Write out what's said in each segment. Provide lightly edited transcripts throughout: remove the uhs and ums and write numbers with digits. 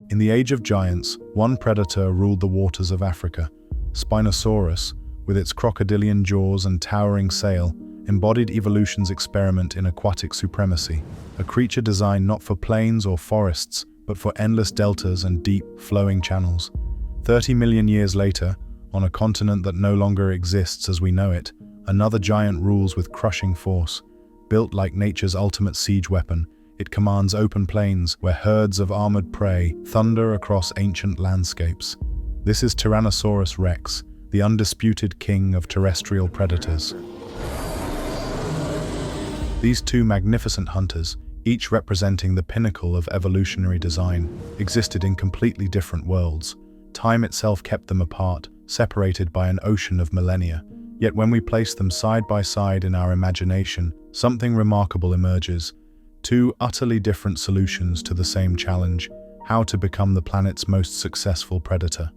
In the Age of Giants, one predator ruled the waters of Africa. Spinosaurus, with its crocodilian jaws and towering sail, embodied evolution's experiment in aquatic supremacy, a creature designed not for plains or forests, but for endless deltas and deep, flowing channels. 30 million years later, on a continent that no longer exists as we know it, another giant rules with crushing force. Built like nature's ultimate siege weapon, it commands open plains where herds of armored prey thunder across ancient landscapes. This is Tyrannosaurus Rex, the undisputed king of terrestrial predators. These two magnificent hunters, each representing the pinnacle of evolutionary design, existed in completely different worlds. Time itself kept them apart, separated by an ocean of millennia. Yet when we place them side by side in our imagination, something remarkable emerges. Two utterly different solutions to the same challenge: how to become the planet's most successful predator.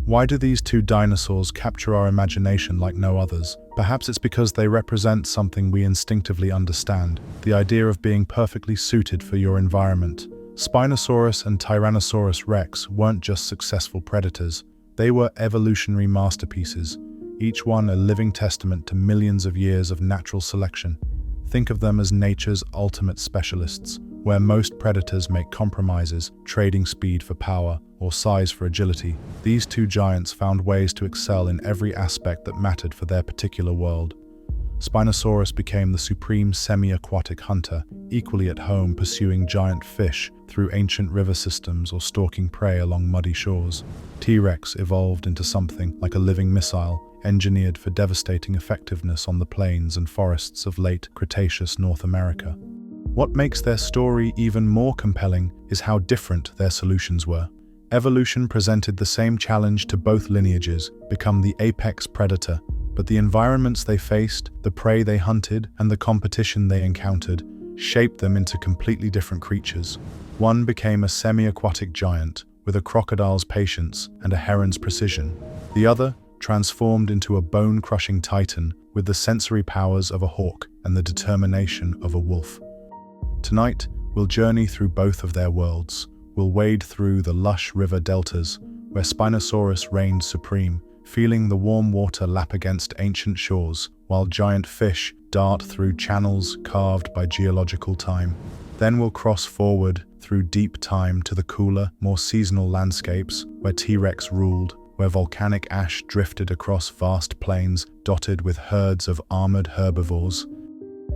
Why do these two dinosaurs capture our imagination like no others? Perhaps it's because they represent something we instinctively understand, the idea of being perfectly suited for your environment. Spinosaurus and Tyrannosaurus Rex weren't just successful predators, they were evolutionary masterpieces, each one a living testament to millions of years of natural selection. Think of them as nature's ultimate specialists, where most predators make compromises, trading speed for power or size for agility. These two giants found ways to excel in every aspect that mattered for their particular world. Spinosaurus became the supreme semi-aquatic hunter, equally at home pursuing giant fish through ancient river systems or stalking prey along muddy shores. T-Rex evolved into something like a living missile, engineered for devastating effectiveness on the plains and forests of late Cretaceous North America. What makes their story even more compelling is how different their solutions were. Evolution presented the same challenge to both lineages: become the apex predator, but the environments they faced, the prey they hunted, and the competition they encountered shaped them into completely different creatures. One became a semi-aquatic giant, with a crocodile's patience and a heron's precision. The other transformed into a bone-crushing titan with the sensory powers of a hawk and the determination of a wolf. Tonight, we'll journey through both of their worlds. We'll wade through the lush river deltas, where Spinosaurus reigned supreme, feeling the warm water lap against ancient shores, while giant fish dart through channels carved by geological time. Then we'll cross forward through deep time to the cooler, more seasonal landscapes, where T-Rex ruled, where volcanic ash drifted across vast plains dotted with herds of armored herbivores.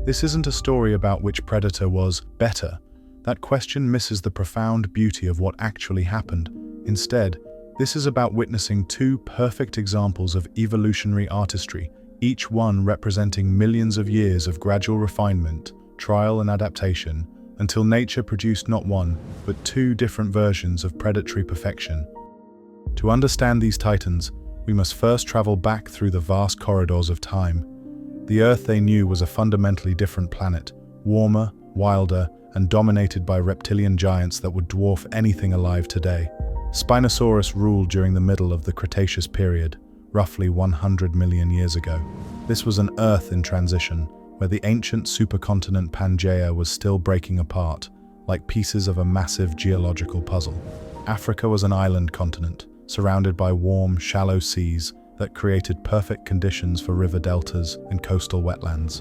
This isn't a story about which predator was better. That question misses the profound beauty of what actually happened. Instead, this is about witnessing two perfect examples of evolutionary artistry, each one representing millions of years of gradual refinement, trial and adaptation, until nature produced not one, but two different versions of predatory perfection. To understand these titans, we must first travel back through the vast corridors of time. The Earth they knew was a fundamentally different planet, warmer, wilder, and dominated by reptilian giants that would dwarf anything alive today. Spinosaurus ruled during the middle of the Cretaceous period, roughly 100 million years ago. This was an Earth in transition, where the ancient supercontinent Pangaea was still breaking apart, like pieces of a massive geological puzzle. Africa was an island continent, surrounded by warm, shallow seas that created perfect conditions for river deltas and coastal wetlands.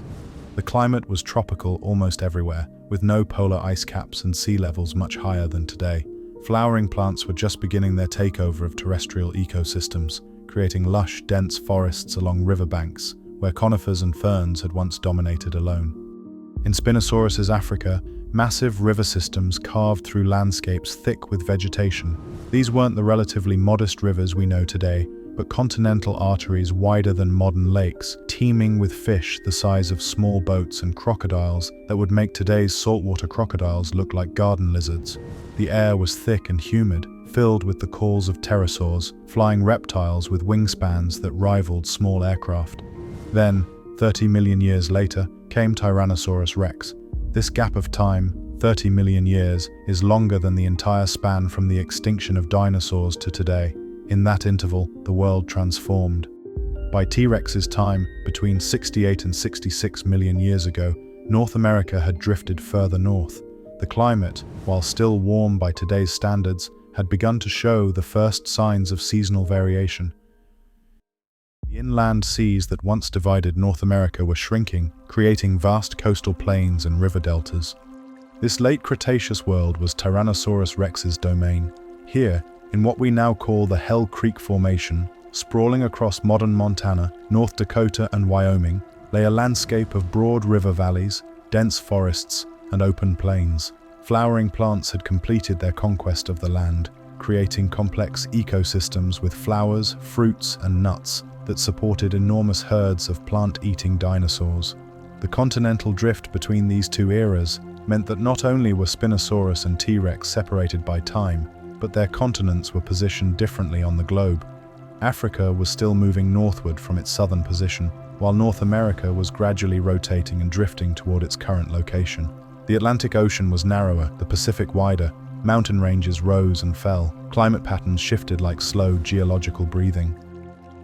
The climate was tropical almost everywhere, with no polar ice caps and sea levels much higher than today. Flowering plants were just beginning their takeover of terrestrial ecosystems, creating lush, dense forests along riverbanks, where conifers and ferns had once dominated alone. In Spinosaurus's Africa, massive river systems carved through landscapes thick with vegetation. These weren't the relatively modest rivers we know today, but continental arteries wider than modern lakes, teeming with fish the size of small boats and crocodiles that would make today's saltwater crocodiles look like garden lizards. The air was thick and humid, filled with the calls of pterosaurs, flying reptiles with wingspans that rivaled small aircraft. Then, 30 million years later, came Tyrannosaurus Rex. This gap of time, 30 million years, is longer than the entire span from the extinction of dinosaurs to today. In that interval, the world transformed. By T-Rex's time, between 68 and 66 million years ago, North America had drifted further north. The climate, while still warm by today's standards, had begun to show the first signs of seasonal variation. The inland seas that once divided North America were shrinking, creating vast coastal plains and river deltas. This late Cretaceous world was Tyrannosaurus Rex's domain. Here, in what we now call the Hell Creek Formation, sprawling across modern Montana, North Dakota, and Wyoming, lay a landscape of broad river valleys, dense forests, and open plains. Flowering plants had completed their conquest of the land, creating complex ecosystems with flowers, fruits, and nuts that supported enormous herds of plant-eating dinosaurs. The continental drift between these two eras meant that not only were Spinosaurus and T-Rex separated by time, but their continents were positioned differently on the globe. Africa was still moving northward from its southern position, while North America was gradually rotating and drifting toward its current location. The Atlantic Ocean was narrower, the Pacific wider, mountain ranges rose and fell, climate patterns shifted like slow geological breathing.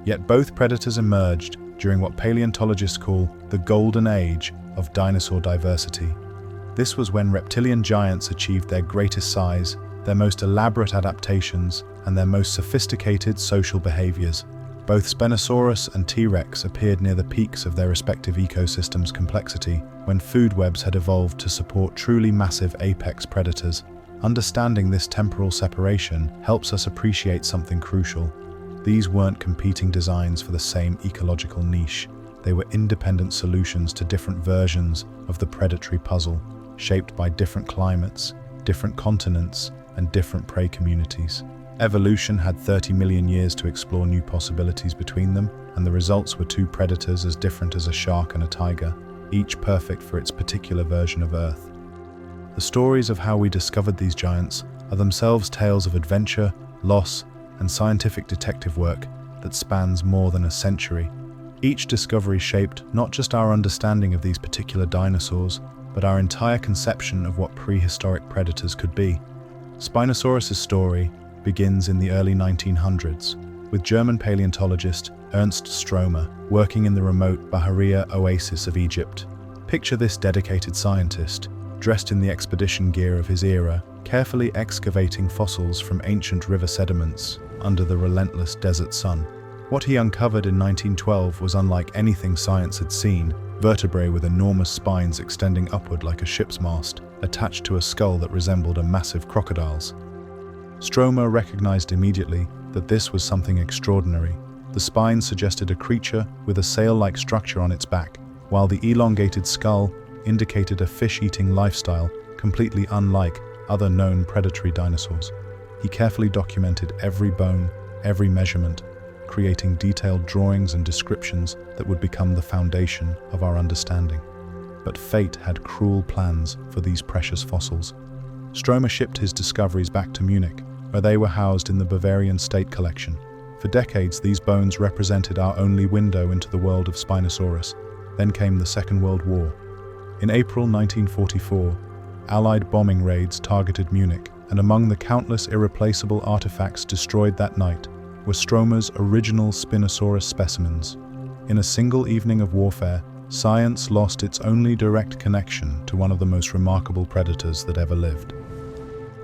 Yet both predators emerged during what paleontologists call the Golden Age of dinosaur diversity. This was when reptilian giants achieved their greatest size, their most elaborate adaptations, and their most sophisticated social behaviors. Both Spinosaurus and T-Rex appeared near the peaks of their respective ecosystems' complexity, when food webs had evolved to support truly massive apex predators. Understanding this temporal separation helps us appreciate something crucial. These weren't competing designs for the same ecological niche. They were independent solutions to different versions of the predatory puzzle, shaped by different climates, different continents, and different prey communities. Evolution had 30 million years to explore new possibilities between them, and the results were two predators as different as a shark and a tiger, each perfect for its particular version of Earth. The stories of how we discovered these giants are themselves tales of adventure, loss, and scientific detective work that spans more than a century. Each discovery shaped not just our understanding of these particular dinosaurs, but our entire conception of what prehistoric predators could be. Spinosaurus' story begins in the early 1900s, with German paleontologist Ernst Stromer working in the remote Bahariya oasis of Egypt. Picture this dedicated scientist, dressed in the expedition gear of his era, carefully excavating fossils from ancient river sediments under the relentless desert sun. What he uncovered in 1912 was unlike anything science had seen: vertebrae with enormous spines extending upward like a ship's mast, attached to a skull that resembled a massive crocodile's. Stromer recognized immediately that this was something extraordinary. The spines suggested a creature with a sail-like structure on its back, while the elongated skull indicated a fish-eating lifestyle completely unlike other known predatory dinosaurs. He carefully documented every bone, every measurement, creating detailed drawings and descriptions that would become the foundation of our understanding. But fate had cruel plans for these precious fossils. Stromer shipped his discoveries back to Munich, where they were housed in the Bavarian State Collection. For decades, these bones represented our only window into the world of Spinosaurus. Then came the Second World War. In April 1944, Allied bombing raids targeted Munich, and among the countless irreplaceable artifacts destroyed that night were Stromer's original Spinosaurus specimens. In a single evening of warfare, science lost its only direct connection to one of the most remarkable predators that ever lived.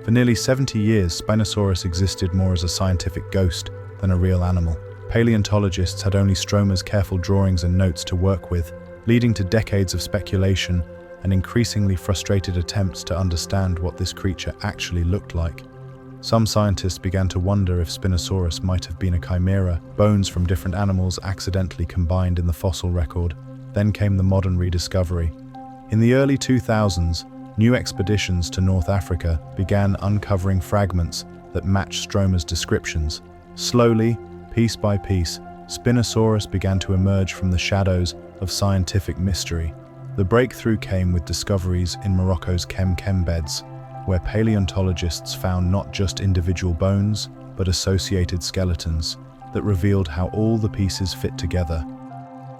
For nearly 70 years, Spinosaurus existed more as a scientific ghost than a real animal. Paleontologists had only Stromer's careful drawings and notes to work with, leading to decades of speculation and increasingly frustrated attempts to understand what this creature actually looked like. Some scientists began to wonder if Spinosaurus might have been a chimera, bones from different animals accidentally combined in the fossil record. Then came the modern rediscovery. In the early 2000s, new expeditions to North Africa began uncovering fragments that matched Stromer's descriptions. Slowly, piece by piece, Spinosaurus began to emerge from the shadows of scientific mystery. The breakthrough came with discoveries in Morocco's Kem beds, where paleontologists found not just individual bones, but associated skeletons that revealed how all the pieces fit together.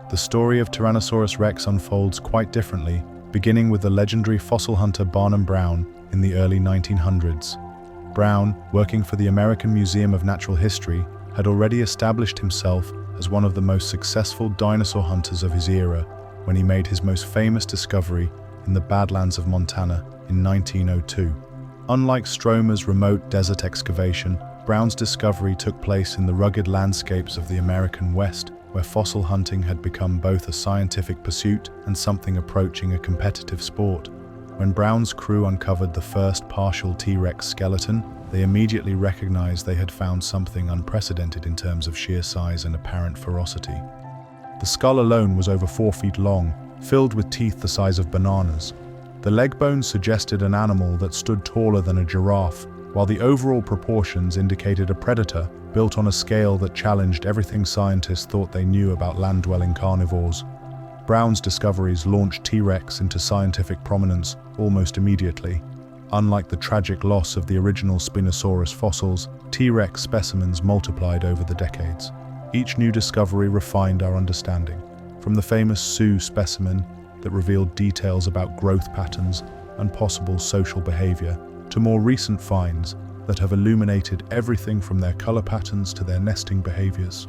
The story of Tyrannosaurus Rex unfolds quite differently, beginning with the legendary fossil hunter Barnum Brown in the early 1900s. Brown, working for the American Museum of Natural History, had already established himself as one of the most successful dinosaur hunters of his era when he made his most famous discovery in the Badlands of Montana in 1902. Unlike Stromer's remote desert excavation, Brown's discovery took place in the rugged landscapes of the American West, where fossil hunting had become both a scientific pursuit and something approaching a competitive sport. When Brown's crew uncovered the first partial T-Rex skeleton, they immediately recognized they had found something unprecedented in terms of sheer size and apparent ferocity. The skull alone was over 4 feet long, filled with teeth the size of bananas. The leg bones suggested an animal that stood taller than a giraffe, while the overall proportions indicated a predator built on a scale that challenged everything scientists thought they knew about land-dwelling carnivores. Brown's discoveries launched T-Rex into scientific prominence almost immediately. Unlike the tragic loss of the original Spinosaurus fossils, T-Rex specimens multiplied over the decades. Each new discovery refined our understanding, from the famous Sioux specimen that revealed details about growth patterns and possible social behavior, to more recent finds that have illuminated everything from their color patterns to their nesting behaviors.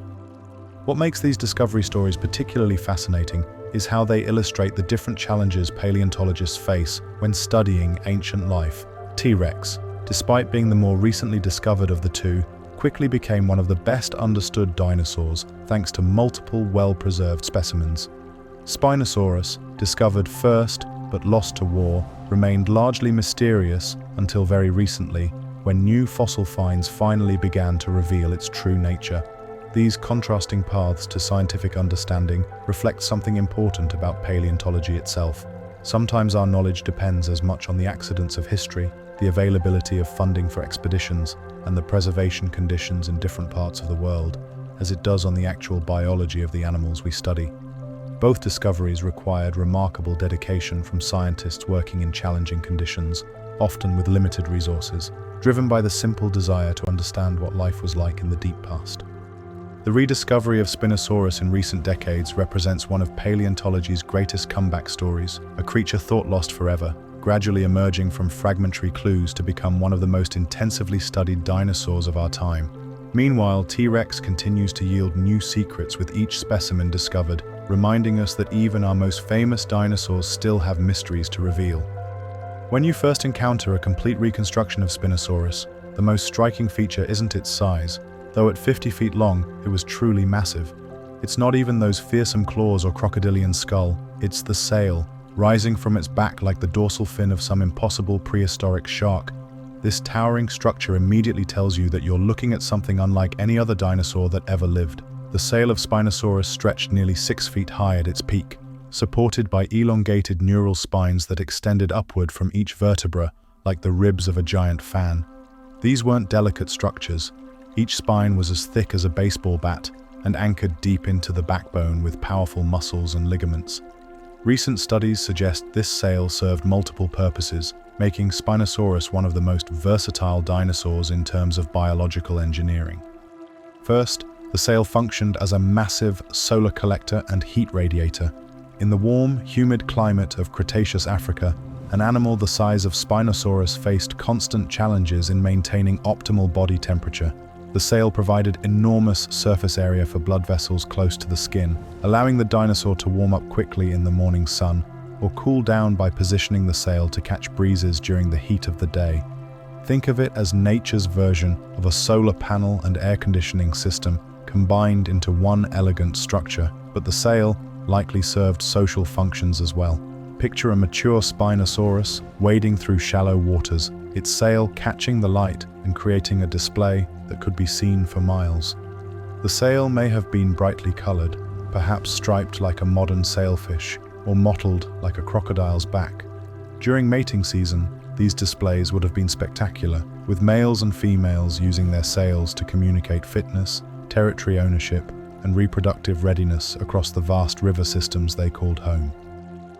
What makes these discovery stories particularly fascinating is how they illustrate the different challenges paleontologists face when studying ancient life. T-Rex, despite being the more recently discovered of the two, quickly became one of the best understood dinosaurs thanks to multiple well-preserved specimens. Spinosaurus, discovered first but lost to war, remained largely mysterious until very recently, when new fossil finds finally began to reveal its true nature. These contrasting paths to scientific understanding reflect something important about paleontology itself. Sometimes our knowledge depends as much on the accidents of history, the availability of funding for expeditions, and the preservation conditions in different parts of the world, as it does on the actual biology of the animals we study. Both discoveries required remarkable dedication from scientists working in challenging conditions, often with limited resources, driven by the simple desire to understand what life was like in the deep past. The rediscovery of Spinosaurus in recent decades represents one of paleontology's greatest comeback stories, a creature thought lost forever, gradually emerging from fragmentary clues to become one of the most intensively studied dinosaurs of our time. Meanwhile, T-Rex continues to yield new secrets with each specimen discovered, reminding us that even our most famous dinosaurs still have mysteries to reveal. When you first encounter a complete reconstruction of Spinosaurus, the most striking feature isn't its size. Though at 50 feet long, it was truly massive. It's not even those fearsome claws or crocodilian skull, it's the sail, rising from its back like the dorsal fin of some impossible prehistoric shark. This towering structure immediately tells you that you're looking at something unlike any other dinosaur that ever lived. The sail of Spinosaurus stretched nearly 6 feet high at its peak, supported by elongated neural spines that extended upward from each vertebra like the ribs of a giant fan. These weren't delicate structures. Each spine was as thick as a baseball bat and anchored deep into the backbone with powerful muscles and ligaments. Recent studies suggest this sail served multiple purposes, making Spinosaurus one of the most versatile dinosaurs in terms of biological engineering. First, the sail functioned as a massive solar collector and heat radiator. In the warm, humid climate of Cretaceous Africa, an animal the size of Spinosaurus faced constant challenges in maintaining optimal body temperature. The sail provided enormous surface area for blood vessels close to the skin, allowing the dinosaur to warm up quickly in the morning sun, or cool down by positioning the sail to catch breezes during the heat of the day. Think of it as nature's version of a solar panel and air conditioning system combined into one elegant structure, but the sail likely served social functions as well. Picture a mature Spinosaurus wading through shallow waters, its sail catching the light and creating a display that could be seen for miles. The sail may have been brightly colored, perhaps striped like a modern sailfish, or mottled like a crocodile's back. During mating season, these displays would have been spectacular, with males and females using their sails to communicate fitness, territory ownership, and reproductive readiness across the vast river systems they called home.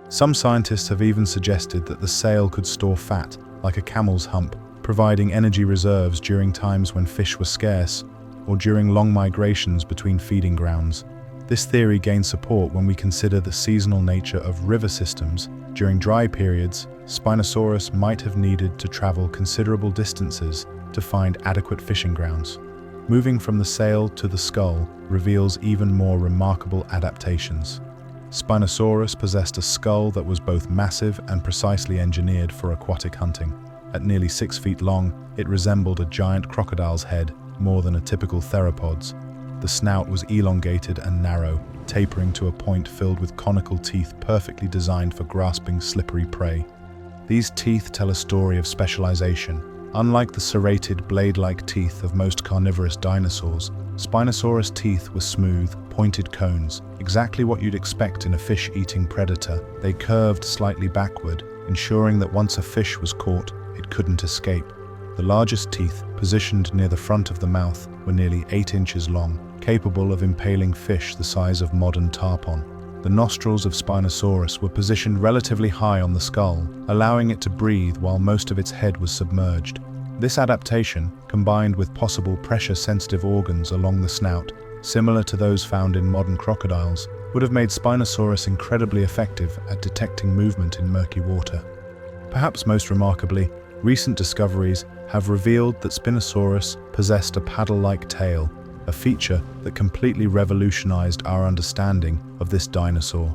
Some scientists have even suggested that the sail could store fat, like a camel's hump, providing energy reserves during times when fish were scarce, or during long migrations between feeding grounds. This theory gains support when we consider the seasonal nature of river systems. During dry periods, Spinosaurus might have needed to travel considerable distances to find adequate fishing grounds. Moving from the sail to the skull reveals even more remarkable adaptations. Spinosaurus possessed a skull that was both massive and precisely engineered for aquatic hunting. At nearly 6 feet long, it resembled a giant crocodile's head more than a typical theropod's. The snout was elongated and narrow, tapering to a point filled with conical teeth perfectly designed for grasping slippery prey. These teeth tell a story of specialization. Unlike the serrated, blade-like teeth of most carnivorous dinosaurs, Spinosaurus' teeth were smooth, pointed cones, exactly what you'd expect in a fish-eating predator. They curved slightly backward, ensuring that once a fish was caught, it couldn't escape. The largest teeth, positioned near the front of the mouth, were nearly 8 inches long, capable of impaling fish the size of modern tarpon. The nostrils of Spinosaurus were positioned relatively high on the skull, allowing it to breathe while most of its head was submerged. This adaptation, combined with possible pressure-sensitive organs along the snout, similar to those found in modern crocodiles, would have made Spinosaurus incredibly effective at detecting movement in murky water. Perhaps most remarkably, recent discoveries have revealed that Spinosaurus possessed a paddle-like tail, a feature that completely revolutionized our understanding of this dinosaur.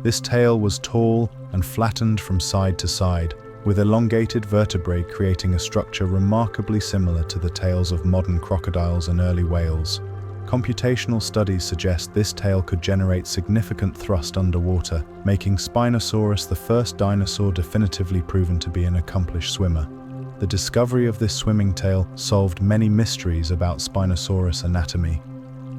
This tail was tall and flattened from side to side, with elongated vertebrae creating a structure remarkably similar to the tails of modern crocodiles and early whales. Computational studies suggest this tail could generate significant thrust underwater, making Spinosaurus the first dinosaur definitively proven to be an accomplished swimmer. The discovery of this swimming tail solved many mysteries about Spinosaurus anatomy.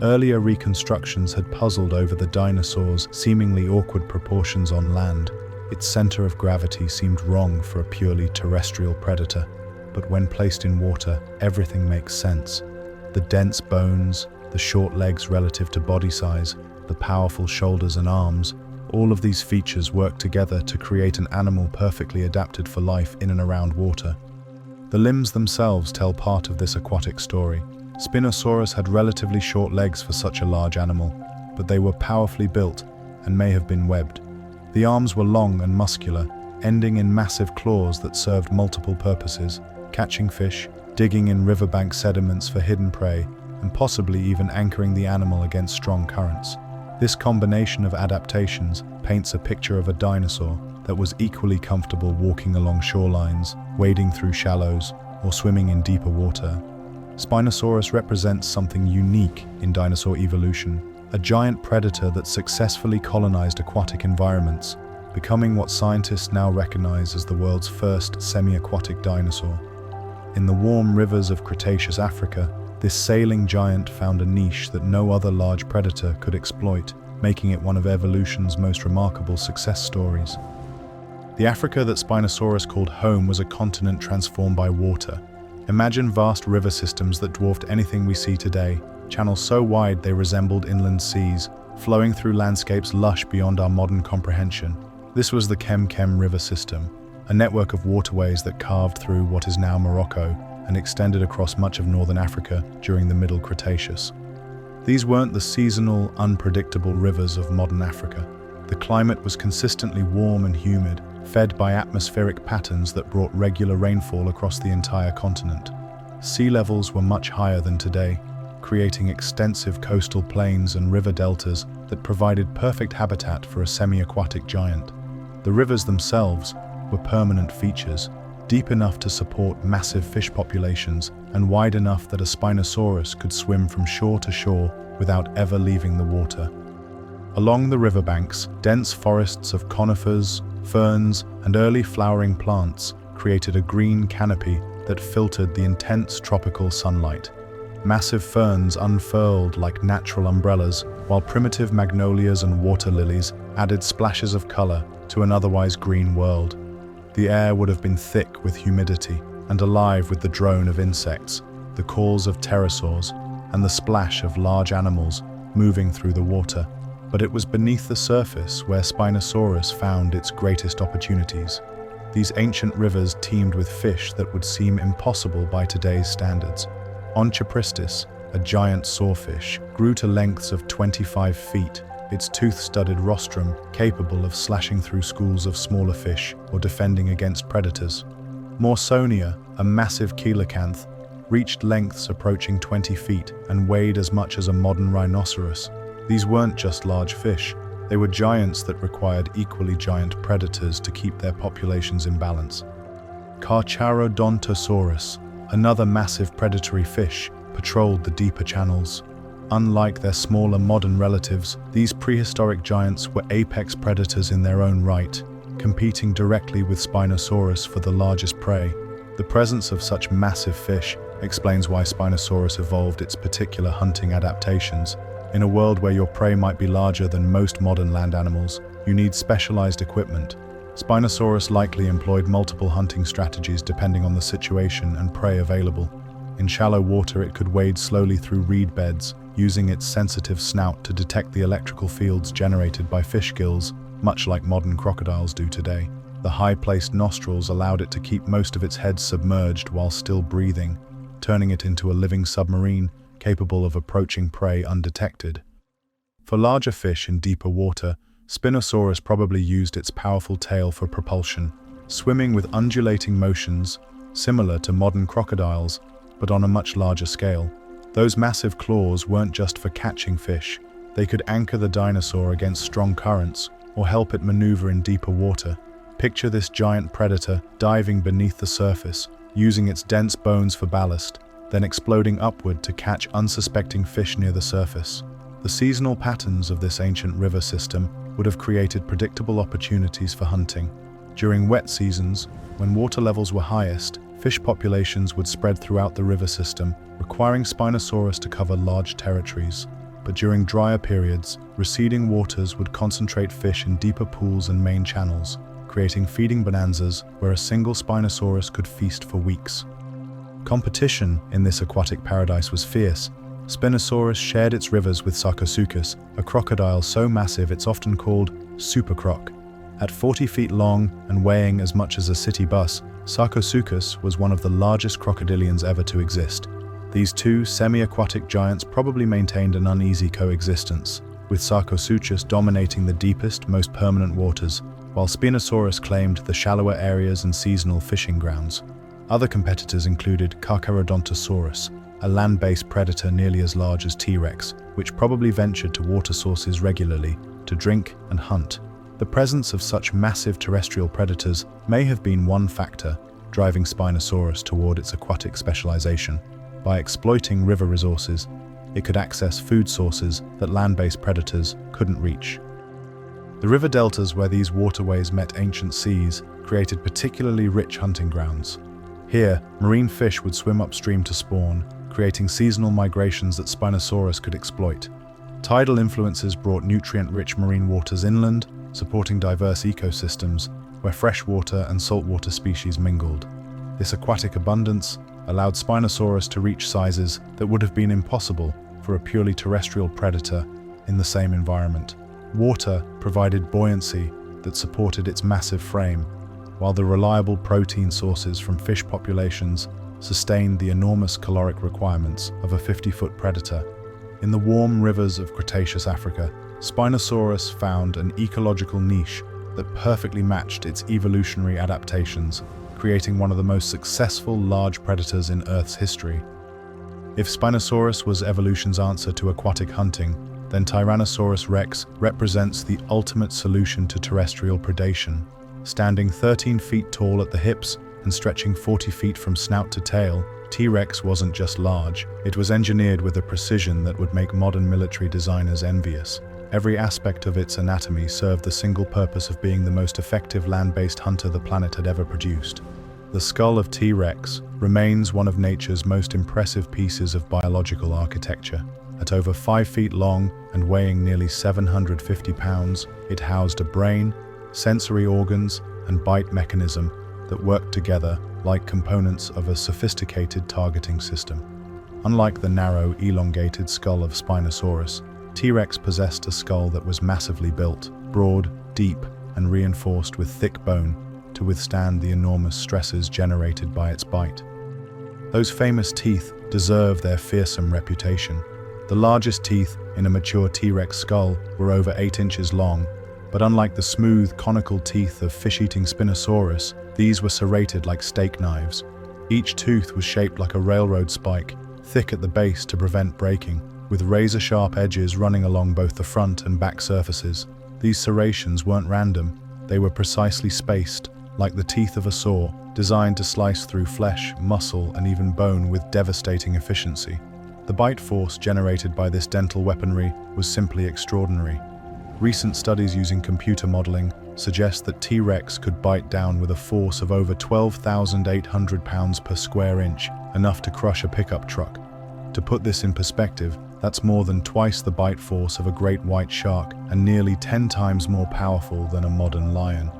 Earlier reconstructions had puzzled over the dinosaur's seemingly awkward proportions on land. Its center of gravity seemed wrong for a purely terrestrial predator, but when placed in water, everything makes sense. The dense bones, the short legs relative to body size, the powerful shoulders and arms, all of these features work together to create an animal perfectly adapted for life in and around water. The limbs themselves tell part of this aquatic story. Spinosaurus had relatively short legs for such a large animal, but they were powerfully built and may have been webbed. The arms were long and muscular, ending in massive claws that served multiple purposes: catching fish, digging in riverbank sediments for hidden prey, and possibly even anchoring the animal against strong currents. This combination of adaptations paints a picture of a dinosaur that was equally comfortable walking along shorelines, wading through shallows, or swimming in deeper water. Spinosaurus represents something unique in dinosaur evolution, a giant predator that successfully colonized aquatic environments, becoming what scientists now recognize as the world's first semi-aquatic dinosaur. In the warm rivers of Cretaceous Africa, this sailing giant found a niche that no other large predator could exploit, making it one of evolution's most remarkable success stories. The Africa that Spinosaurus called home was a continent transformed by water. Imagine vast river systems that dwarfed anything we see today, channels so wide they resembled inland seas, flowing through landscapes lush beyond our modern comprehension. This was the Kem River system, a network of waterways that carved through what is now Morocco and extended across much of northern Africa during the Middle Cretaceous. These weren't the seasonal, unpredictable rivers of modern Africa. The climate was consistently warm and humid, fed by atmospheric patterns that brought regular rainfall across the entire continent. Sea levels were much higher than today, creating extensive coastal plains and river deltas that provided perfect habitat for a semi-aquatic giant. The rivers themselves were permanent features, deep enough to support massive fish populations and wide enough that a Spinosaurus could swim from shore to shore without ever leaving the water. Along the riverbanks, dense forests of conifers, ferns, and early flowering plants created a green canopy that filtered the intense tropical sunlight. Massive ferns unfurled like natural umbrellas, while primitive magnolias and water lilies added splashes of color to an otherwise green world. The air would have been thick with humidity and alive with the drone of insects, the calls of pterosaurs, and the splash of large animals moving through the water. But it was beneath the surface where Spinosaurus found its greatest opportunities. These ancient rivers teemed with fish that would seem impossible by today's standards. Onchopristis, a giant sawfish, grew to lengths of 25 feet, its tooth-studded rostrum capable of slashing through schools of smaller fish or defending against predators. Morsonia, a massive coelacanth, reached lengths approaching 20 feet and weighed as much as a modern rhinoceros. These weren't just large fish, they were giants that required equally giant predators to keep their populations in balance. Carcharodontosaurus, another massive predatory fish, patrolled the deeper channels. Unlike their smaller modern relatives, these prehistoric giants were apex predators in their own right, competing directly with Spinosaurus for the largest prey. The presence of such massive fish explains why Spinosaurus evolved its particular hunting adaptations. In a world where your prey might be larger than most modern land animals, you need specialized equipment. Spinosaurus likely employed multiple hunting strategies depending on the situation and prey available. In shallow water, it could wade slowly through reed beds, using its sensitive snout to detect the electrical fields generated by fish gills, much like modern crocodiles do today. The high-placed nostrils allowed it to keep most of its head submerged while still breathing, turning it into a living submarine capable of approaching prey undetected. For larger fish in deeper water, Spinosaurus probably used its powerful tail for propulsion, swimming with undulating motions similar to modern crocodiles, but on a much larger scale. Those massive claws weren't just for catching fish. They could anchor the dinosaur against strong currents or help it maneuver in deeper water. Picture this giant predator diving beneath the surface, using its dense bones for ballast, then exploding upward to catch unsuspecting fish near the surface. The seasonal patterns of this ancient river system would have created predictable opportunities for hunting. During wet seasons, when water levels were highest, fish populations would spread throughout the river system, requiring Spinosaurus to cover large territories. But during drier periods, receding waters would concentrate fish in deeper pools and main channels, creating feeding bonanzas where a single Spinosaurus could feast for weeks. Competition in this aquatic paradise was fierce. Spinosaurus shared its rivers with Sarcosuchus, a crocodile so massive it's often called supercroc. At 40 feet long and weighing as much as a city bus, Sarcosuchus was one of the largest crocodilians ever to exist. These two semi-aquatic giants probably maintained an uneasy coexistence, with Sarcosuchus dominating the deepest, most permanent waters, while Spinosaurus claimed the shallower areas and seasonal fishing grounds. Other competitors included Carcharodontosaurus, a land-based predator nearly as large as T-Rex, which probably ventured to water sources regularly to drink and hunt. The presence of such massive terrestrial predators may have been one factor driving Spinosaurus toward its aquatic specialization. By exploiting river resources, it could access food sources that land-based predators couldn't reach. The river deltas where these waterways met ancient seas created particularly rich hunting grounds. Here, marine fish would swim upstream to spawn, creating seasonal migrations that Spinosaurus could exploit. Tidal influences brought nutrient-rich marine waters inland, supporting diverse ecosystems where freshwater and saltwater species mingled. This aquatic abundance allowed Spinosaurus to reach sizes that would have been impossible for a purely terrestrial predator in the same environment. Water provided buoyancy that supported its massive frame, while the reliable protein sources from fish populations sustained the enormous caloric requirements of a 50-foot predator. In the warm rivers of Cretaceous Africa, Spinosaurus found an ecological niche that perfectly matched its evolutionary adaptations, creating one of the most successful large predators in Earth's history. If Spinosaurus was evolution's answer to aquatic hunting, then Tyrannosaurus Rex represents the ultimate solution to terrestrial predation. Standing 13 feet tall at the hips and stretching 40 feet from snout to tail, T-Rex wasn't just large, it was engineered with a precision that would make modern military designers envious. Every aspect of its anatomy served the single purpose of being the most effective land-based hunter the planet had ever produced. The skull of T-Rex remains one of nature's most impressive pieces of biological architecture. At over 5 feet long and weighing nearly 750 pounds, it housed a brain, sensory organs, and bite mechanism that worked together like components of a sophisticated targeting system. Unlike the narrow, elongated skull of Spinosaurus, T-Rex possessed a skull that was massively built, broad, deep, and reinforced with thick bone to withstand the enormous stresses generated by its bite. Those famous teeth deserve their fearsome reputation. The largest teeth in a mature T-Rex skull were over 8 inches long, but unlike the smooth, conical teeth of fish-eating Spinosaurus, these were serrated like steak knives. Each tooth was shaped like a railroad spike, thick at the base to prevent breaking, with razor-sharp edges running along both the front and back surfaces. These serrations weren't random, they were precisely spaced, like the teeth of a saw, designed to slice through flesh, muscle, and even bone with devastating efficiency. The bite force generated by this dental weaponry was simply extraordinary. Recent studies using computer modeling suggest that T-Rex could bite down with a force of over 12,800 pounds per square inch, enough to crush a pickup truck. To put this in perspective, that's more than twice the bite force of a great white shark and nearly 10 times more powerful than a modern lion.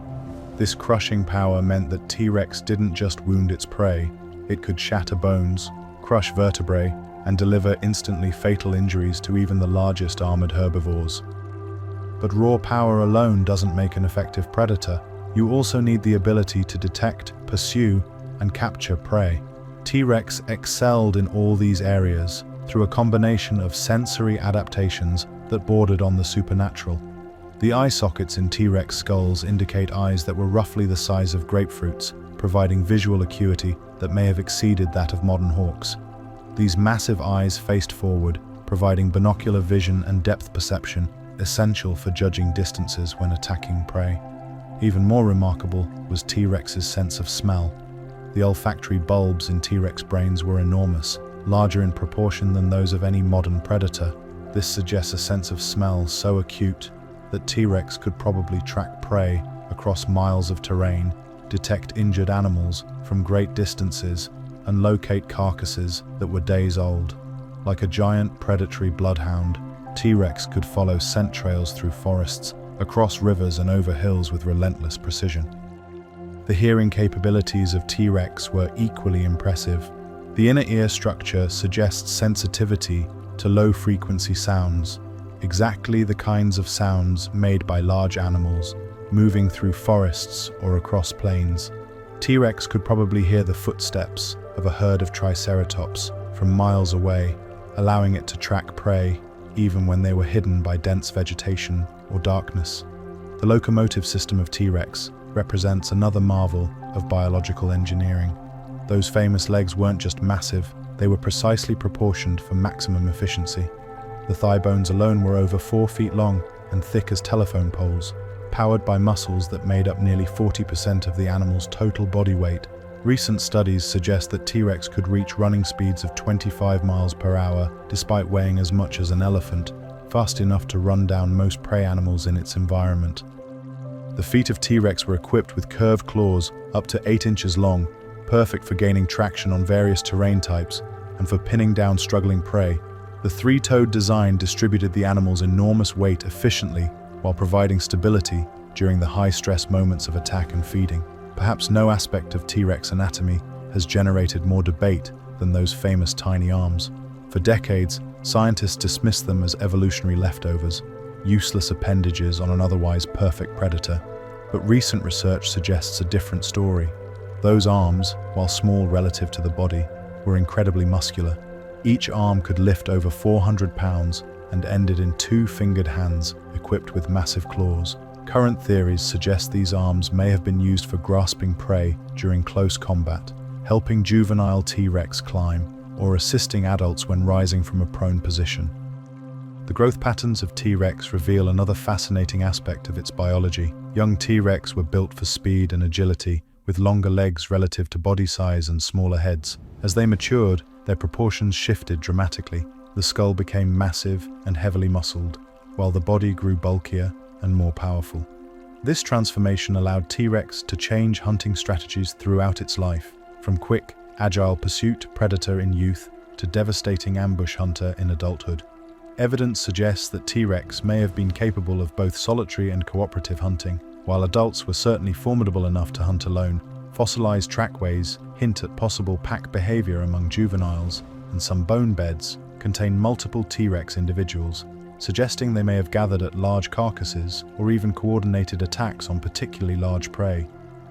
This crushing power meant that T-Rex didn't just wound its prey, it could shatter bones, crush vertebrae, and deliver instantly fatal injuries to even the largest armored herbivores. But raw power alone doesn't make an effective predator. You also need the ability to detect, pursue, and capture prey. T-Rex excelled in all these areas through a combination of sensory adaptations that bordered on the supernatural. The eye sockets in T-Rex skulls indicate eyes that were roughly the size of grapefruits, providing visual acuity that may have exceeded that of modern hawks. These massive eyes faced forward, providing binocular vision and depth perception, essential for judging distances when attacking prey. Even more remarkable was T-Rex's sense of smell. The olfactory bulbs in T-Rex brains were enormous, larger in proportion than those of any modern predator. This suggests a sense of smell so acute that T-Rex could probably track prey across miles of terrain, detect injured animals from great distances, and locate carcasses that were days old. Like a giant predatory bloodhound, T-Rex could follow scent trails through forests, across rivers and over hills with relentless precision. The hearing capabilities of T-Rex were equally impressive. The inner ear structure suggests sensitivity to low-frequency sounds, exactly the kinds of sounds made by large animals moving through forests or across plains. T-Rex could probably hear the footsteps of a herd of Triceratops from miles away, allowing it to track prey even when they were hidden by dense vegetation or darkness. The locomotive system of T-Rex represents another marvel of biological engineering. Those famous legs weren't just massive, they were precisely proportioned for maximum efficiency. The thigh bones alone were over 4 feet long and thick as telephone poles, powered by muscles that made up nearly 40% of the animal's total body weight. Recent studies suggest that T-Rex could reach running speeds of 25 miles per hour despite weighing as much as an elephant, fast enough to run down most prey animals in its environment. The feet of T-Rex were equipped with curved claws up to 8 inches long, perfect for gaining traction on various terrain types and for pinning down struggling prey. The three-toed design distributed the animal's enormous weight efficiently while providing stability during the high-stress moments of attack and feeding. Perhaps no aspect of T-Rex anatomy has generated more debate than those famous tiny arms. For decades, scientists dismissed them as evolutionary leftovers, useless appendages on an otherwise perfect predator. But recent research suggests a different story. Those arms, while small relative to the body, were incredibly muscular. Each arm could lift over 400 pounds and ended in 2-fingered hands equipped with massive claws. Current theories suggest these arms may have been used for grasping prey during close combat, helping juvenile T-Rex climb, or assisting adults when rising from a prone position. The growth patterns of T-Rex reveal another fascinating aspect of its biology. Young T-Rex were built for speed and agility, with longer legs relative to body size and smaller heads. As they matured, their proportions shifted dramatically. The skull became massive and heavily muscled, while the body grew bulkier and more powerful. This transformation allowed T-Rex to change hunting strategies throughout its life, from quick, agile pursuit predator in youth to devastating ambush hunter in adulthood. Evidence suggests that T-Rex may have been capable of both solitary and cooperative hunting. While adults were certainly formidable enough to hunt alone, fossilized trackways hint at possible pack behavior among juveniles, and some bone beds contain multiple T-Rex individuals, suggesting they may have gathered at large carcasses or even coordinated attacks on particularly large prey.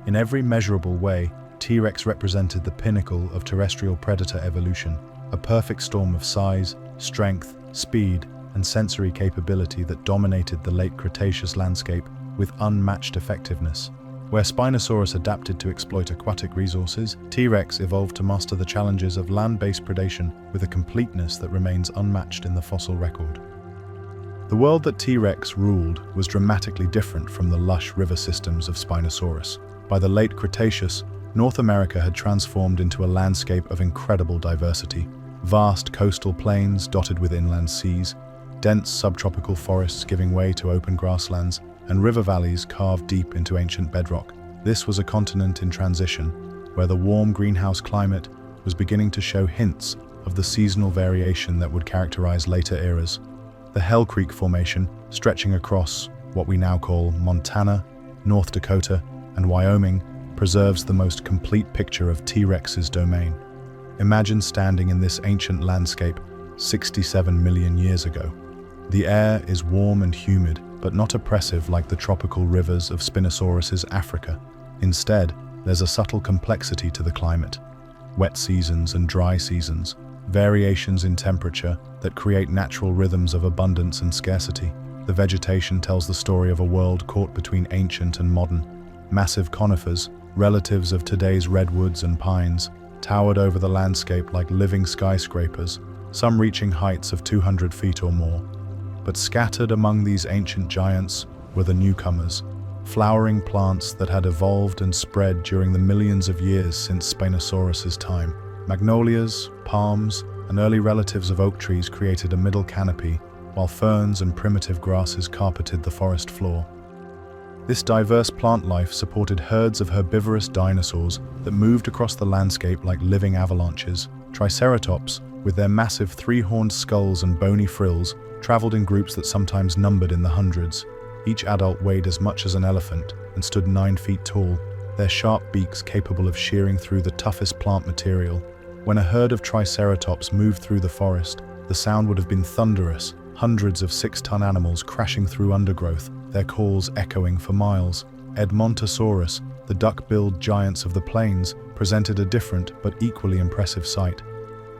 In every measurable way, T-Rex represented the pinnacle of terrestrial predator evolution, a perfect storm of size, strength, speed, and sensory capability that dominated the late Cretaceous landscape with unmatched effectiveness. Where Spinosaurus adapted to exploit aquatic resources, T-Rex evolved to master the challenges of land-based predation with a completeness that remains unmatched in the fossil record. The world that T-Rex ruled was dramatically different from the lush river systems of Spinosaurus. By the late Cretaceous, North America had transformed into a landscape of incredible diversity. Vast coastal plains dotted with inland seas, dense subtropical forests giving way to open grasslands, and river valleys carved deep into ancient bedrock. This was a continent in transition, where the warm greenhouse climate was beginning to show hints of the seasonal variation that would characterize later eras. The Hell Creek Formation, stretching across what we now call Montana, North Dakota, and Wyoming, preserves the most complete picture of T-Rex's domain. Imagine standing in this ancient landscape 67 million years ago. The air is warm and humid, but not oppressive like the tropical rivers of Spinosaurus's Africa. Instead, there's a subtle complexity to the climate. Wet seasons and dry seasons, variations in temperature that create natural rhythms of abundance and scarcity. The vegetation tells the story of a world caught between ancient and modern. Massive conifers, relatives of today's redwoods and pines, towered over the landscape like living skyscrapers, some reaching heights of 200 feet or more. But scattered among these ancient giants were the newcomers, flowering plants that had evolved and spread during the millions of years since Spinosaurus's time. Magnolias, palms, and early relatives of oak trees created a middle canopy, while ferns and primitive grasses carpeted the forest floor. This diverse plant life supported herds of herbivorous dinosaurs that moved across the landscape like living avalanches. Triceratops, with their massive three-horned skulls and bony frills, traveled in groups that sometimes numbered in the hundreds. Each adult weighed as much as an elephant and stood 9 feet tall, their sharp beaks capable of shearing through the toughest plant material. When a herd of Triceratops moved through the forest, the sound would have been thunderous, hundreds of 6-ton animals crashing through undergrowth, their calls echoing for miles. Edmontosaurus, the duck-billed giants of the plains, presented a different but equally impressive sight.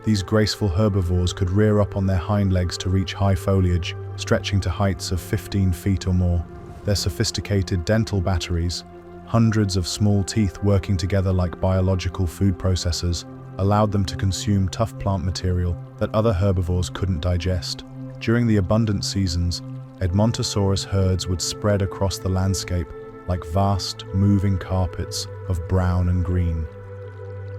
These graceful herbivores could rear up on their hind legs to reach high foliage, stretching to heights of 15 feet or more. Their sophisticated dental batteries, hundreds of small teeth working together like biological food processors, allowed them to consume tough plant material that other herbivores couldn't digest. During the abundant seasons, Edmontosaurus herds would spread across the landscape like vast, moving carpets of brown and green.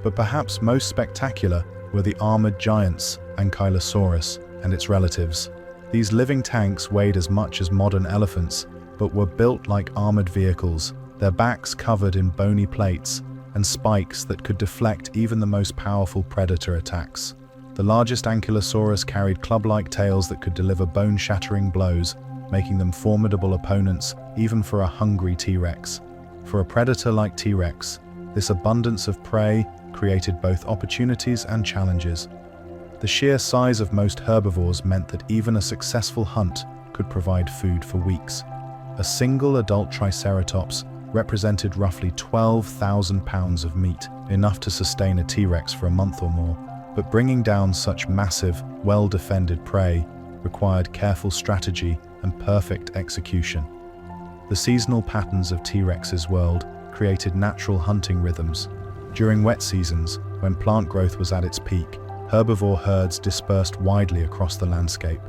But perhaps most spectacular were the armored giants, Ankylosaurus, and its relatives. These living tanks weighed as much as modern elephants, but were built like armored vehicles, their backs covered in bony plates and spikes that could deflect even the most powerful predator attacks. The largest Ankylosaurus carried club-like tails that could deliver bone-shattering blows, making them formidable opponents even for a hungry T-Rex. For a predator like T-Rex, this abundance of prey created both opportunities and challenges. The sheer size of most herbivores meant that even a successful hunt could provide food for weeks. A single adult Triceratops represented roughly 12,000 pounds of meat, enough to sustain a T-Rex for a month or more. But bringing down such massive, well-defended prey required careful strategy and perfect execution. The seasonal patterns of T-Rex's world created natural hunting rhythms. During wet seasons, when plant growth was at its peak, herbivore herds dispersed widely across the landscape,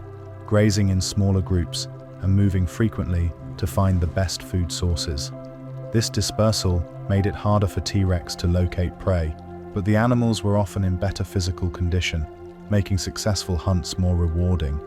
grazing in smaller groups and moving frequently to find the best food sources. This dispersal made it harder for T-Rex to locate prey, but the animals were often in better physical condition, making successful hunts more rewarding.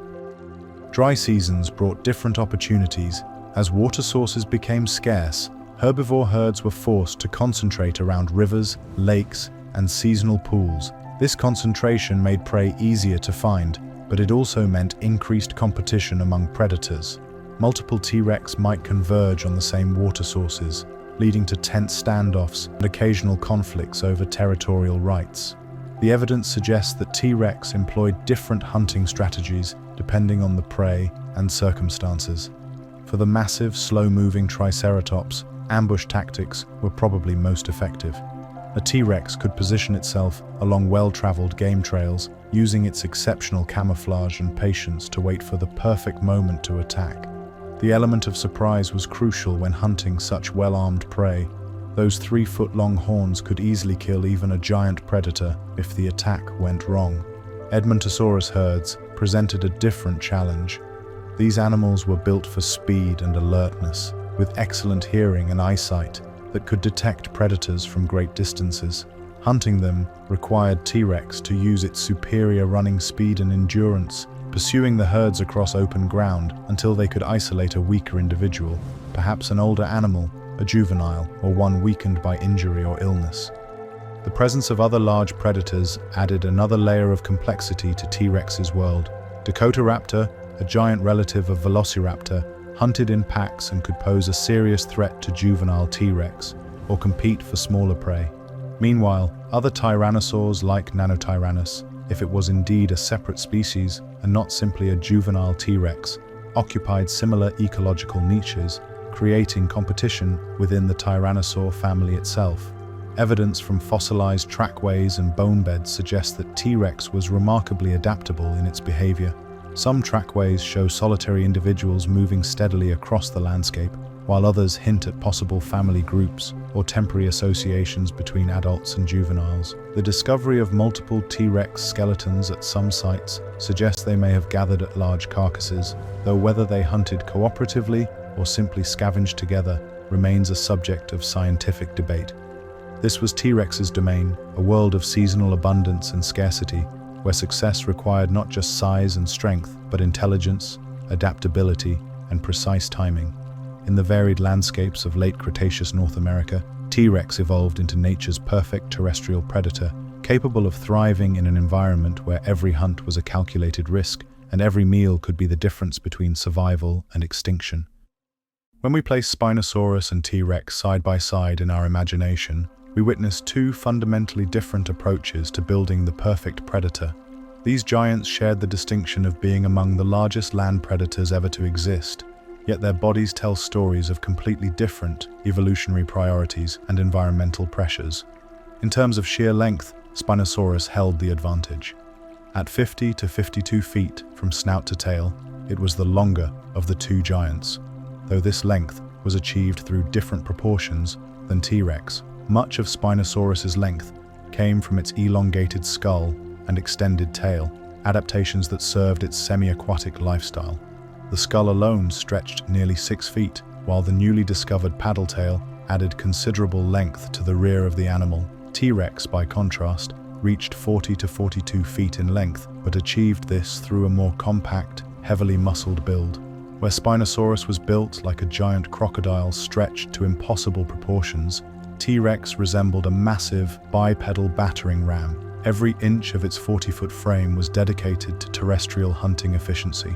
Dry seasons brought different opportunities. As water sources became scarce, herbivore herds were forced to concentrate around rivers, lakes, and seasonal pools. This concentration made prey easier to find, but it also meant increased competition among predators. Multiple T-Rex might converge on the same water sources, leading to tense standoffs and occasional conflicts over territorial rights. The evidence suggests that T-Rex employed different hunting strategies depending on the prey and circumstances. For the massive, slow-moving Triceratops, ambush tactics were probably most effective. A T-Rex could position itself along well-traveled game trails, using its exceptional camouflage and patience to wait for the perfect moment to attack. The element of surprise was crucial when hunting such well-armed prey. Those 3-foot-long horns could easily kill even a giant predator if the attack went wrong. Edmontosaurus herds presented a different challenge. These animals were built for speed and alertness, with excellent hearing and eyesight. that could detect predators from great distances. Hunting them required T-Rex to use its superior running speed and endurance, pursuing the herds across open ground until they could isolate a weaker individual, perhaps an older animal, a juvenile, or one weakened by injury or illness. The presence of other large predators added another layer of complexity to T-Rex's world. Dakotaraptor, a giant relative of Velociraptor, hunted in packs and could pose a serious threat to juvenile T-Rex or compete for smaller prey. Meanwhile, other tyrannosaurs like Nanotyrannus, if it was indeed a separate species and not simply a juvenile T-Rex, occupied similar ecological niches, creating competition within the tyrannosaur family itself. Evidence from fossilized trackways and bone beds suggests that T-Rex was remarkably adaptable in its behavior. Some trackways show solitary individuals moving steadily across the landscape, while others hint at possible family groups or temporary associations between adults and juveniles. The discovery of multiple T-Rex skeletons at some sites suggests they may have gathered at large carcasses, though whether they hunted cooperatively or simply scavenged together remains a subject of scientific debate. This was T-Rex's domain, a world of seasonal abundance and scarcity, where success required not just size and strength, but intelligence, adaptability, and precise timing. In the varied landscapes of late Cretaceous North America, T-Rex evolved into nature's perfect terrestrial predator, capable of thriving in an environment where every hunt was a calculated risk and every meal could be the difference between survival and extinction. When we place Spinosaurus and T-Rex side by side in our imagination, we witness two fundamentally different approaches to building the perfect predator. These giants shared the distinction of being among the largest land predators ever to exist, yet their bodies tell stories of completely different evolutionary priorities and environmental pressures. In terms of sheer length, Spinosaurus held the advantage. At 50 to 52 feet from snout to tail, it was the longer of the two giants, though this length was achieved through different proportions than T-Rex. Much of Spinosaurus's length came from its elongated skull and extended tail, adaptations that served its semi-aquatic lifestyle. The skull alone stretched nearly 6 feet, while the newly discovered paddle tail added considerable length to the rear of the animal. T-Rex, by contrast, reached 40 to 42 feet in length, but achieved this through a more compact, heavily muscled build. Where Spinosaurus was built like a giant crocodile stretched to impossible proportions, T-Rex resembled a massive, bipedal battering ram. Every inch of its 40-foot frame was dedicated to terrestrial hunting efficiency.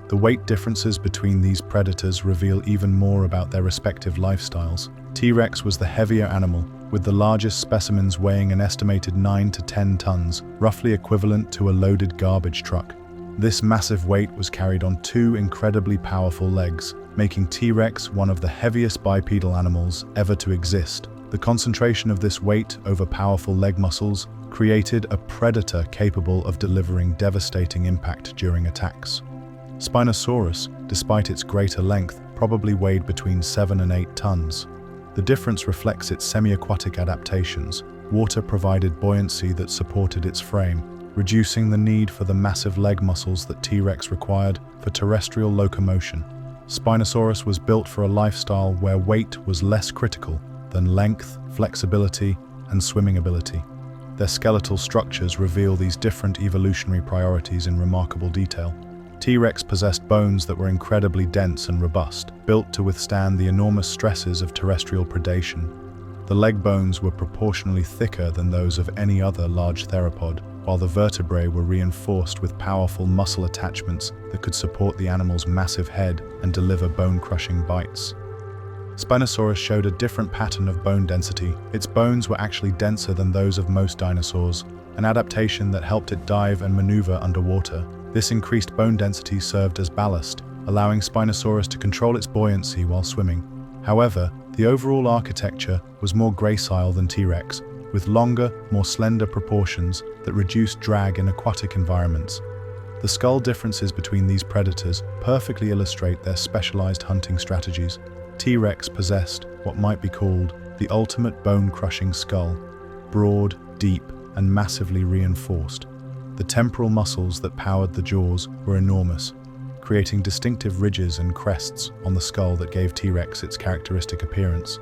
The weight differences between these predators reveal even more about their respective lifestyles. T-Rex was the heavier animal, with the largest specimens weighing an estimated 9 to 10 tons, roughly equivalent to a loaded garbage truck. This massive weight was carried on two incredibly powerful legs, making T-Rex one of the heaviest bipedal animals ever to exist. The concentration of this weight over powerful leg muscles created a predator capable of delivering devastating impact during attacks. Spinosaurus, despite its greater length, probably weighed between 7 and 8 tons. The difference reflects its semi-aquatic adaptations. Water provided buoyancy that supported its frame, reducing the need for the massive leg muscles that T-Rex required for terrestrial locomotion. Spinosaurus was built for a lifestyle where weight was less critical than length, flexibility, and swimming ability. Their skeletal structures reveal these different evolutionary priorities in remarkable detail. T-Rex possessed bones that were incredibly dense and robust, built to withstand the enormous stresses of terrestrial predation. The leg bones were proportionally thicker than those of any other large theropod, while the vertebrae were reinforced with powerful muscle attachments that could support the animal's massive head and deliver bone-crushing bites. Spinosaurus showed a different pattern of bone density. Its bones were actually denser than those of most dinosaurs, an adaptation that helped it dive and maneuver underwater. This increased bone density served as ballast, allowing Spinosaurus to control its buoyancy while swimming. However, the overall architecture was more gracile than T-Rex, with longer, more slender proportions that reduced drag in aquatic environments. The skull differences between these predators perfectly illustrate their specialized hunting strategies. T-Rex possessed what might be called the ultimate bone-crushing skull, broad, deep, and massively reinforced. The temporal muscles that powered the jaws were enormous, creating distinctive ridges and crests on the skull that gave T-Rex its characteristic appearance.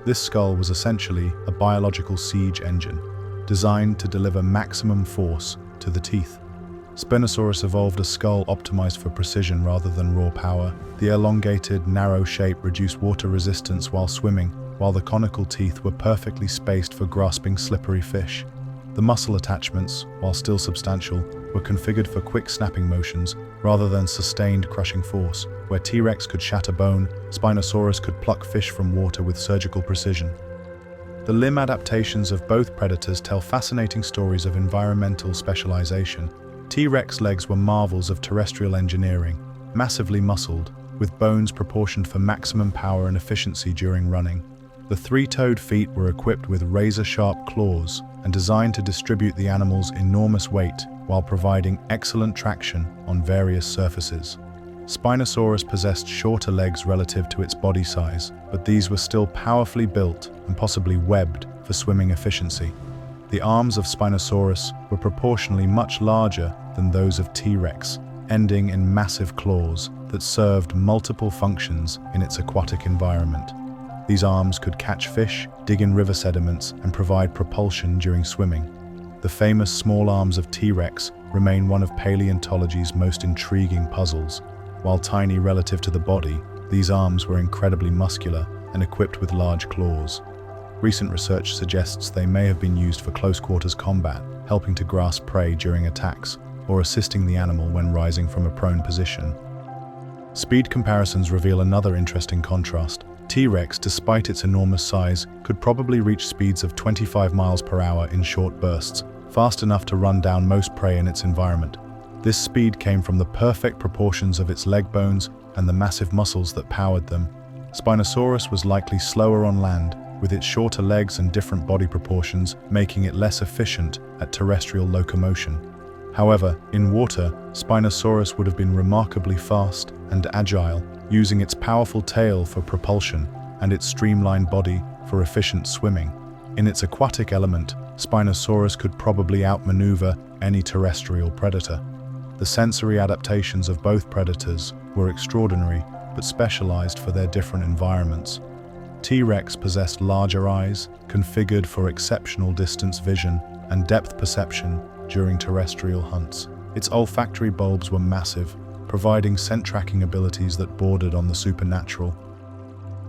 This skull was essentially a biological siege engine, designed to deliver maximum force to the teeth. Spinosaurus evolved a skull optimized for precision rather than raw power. The elongated, narrow shape reduced water resistance while swimming, while the conical teeth were perfectly spaced for grasping slippery fish. The muscle attachments, while still substantial, were configured for quick snapping motions rather than sustained crushing force. Where T-Rex could shatter bone, Spinosaurus could pluck fish from water with surgical precision. The limb adaptations of both predators tell fascinating stories of environmental specialization. T-Rex legs were marvels of terrestrial engineering, massively muscled, with bones proportioned for maximum power and efficiency during running. The three-toed feet were equipped with razor-sharp claws and designed to distribute the animal's enormous weight while providing excellent traction on various surfaces. Spinosaurus possessed shorter legs relative to its body size, but these were still powerfully built and possibly webbed for swimming efficiency. The arms of Spinosaurus were proportionally much larger than those of T-Rex, ending in massive claws that served multiple functions in its aquatic environment. These arms could catch fish, dig in river sediments, and provide propulsion during swimming. The famous small arms of T-Rex remain one of paleontology's most intriguing puzzles. While tiny relative to the body, these arms were incredibly muscular and equipped with large claws. Recent research suggests they may have been used for close-quarters combat, helping to grasp prey during attacks, or assisting the animal when rising from a prone position. Speed comparisons reveal another interesting contrast. T-Rex, despite its enormous size, could probably reach speeds of 25 miles per hour in short bursts, fast enough to run down most prey in its environment. This speed came from the perfect proportions of its leg bones and the massive muscles that powered them. Spinosaurus was likely slower on land, with its shorter legs and different body proportions making it less efficient at terrestrial locomotion. However, in water, Spinosaurus would have been remarkably fast and agile, using its powerful tail for propulsion and its streamlined body for efficient swimming. In its aquatic element, Spinosaurus could probably outmaneuver any terrestrial predator. The sensory adaptations of both predators were extraordinary, but specialized for their different environments. T-Rex possessed larger eyes, configured for exceptional distance vision and depth perception during terrestrial hunts. Its olfactory bulbs were massive, providing scent-tracking abilities that bordered on the supernatural.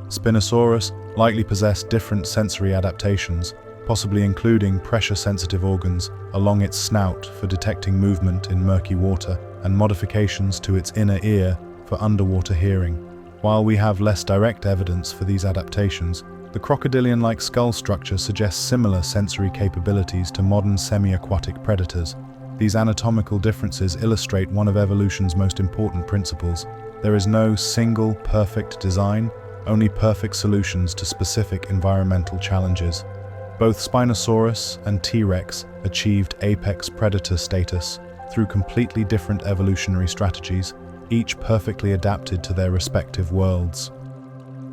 Spinosaurus likely possessed different sensory adaptations, possibly including pressure-sensitive organs along its snout for detecting movement in murky water and modifications to its inner ear for underwater hearing. While we have less direct evidence for these adaptations, the crocodilian-like skull structure suggests similar sensory capabilities to modern semi-aquatic predators. These anatomical differences illustrate one of evolution's most important principles. There is no single perfect design, only perfect solutions to specific environmental challenges. Both Spinosaurus and T-Rex achieved apex predator status through completely different evolutionary strategies, each perfectly adapted to their respective worlds.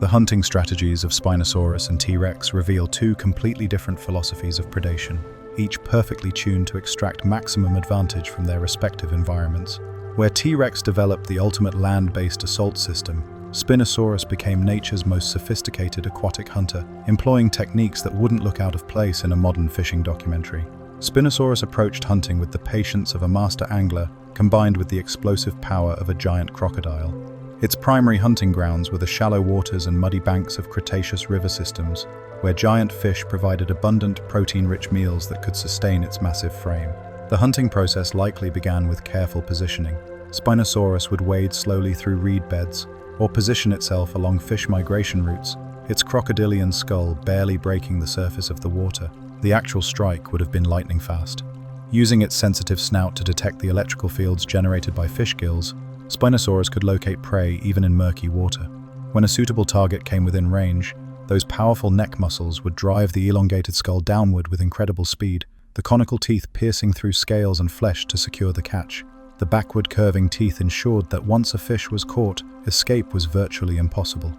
The hunting strategies of Spinosaurus and T-Rex reveal two completely different philosophies of predation, each perfectly tuned to extract maximum advantage from their respective environments. Where T-Rex developed the ultimate land-based assault system, Spinosaurus became nature's most sophisticated aquatic hunter, employing techniques that wouldn't look out of place in a modern fishing documentary. Spinosaurus approached hunting with the patience of a master angler, combined with the explosive power of a giant crocodile. Its primary hunting grounds were the shallow waters and muddy banks of Cretaceous river systems, where giant fish provided abundant, protein-rich meals that could sustain its massive frame. The hunting process likely began with careful positioning. Spinosaurus would wade slowly through reed beds, or position itself along fish migration routes, its crocodilian skull barely breaking the surface of the water. The actual strike would have been lightning fast. Using its sensitive snout to detect the electrical fields generated by fish gills, Spinosaurus could locate prey even in murky water. When a suitable target came within range, those powerful neck muscles would drive the elongated skull downward with incredible speed, the conical teeth piercing through scales and flesh to secure the catch. The backward curving teeth ensured that once a fish was caught, escape was virtually impossible.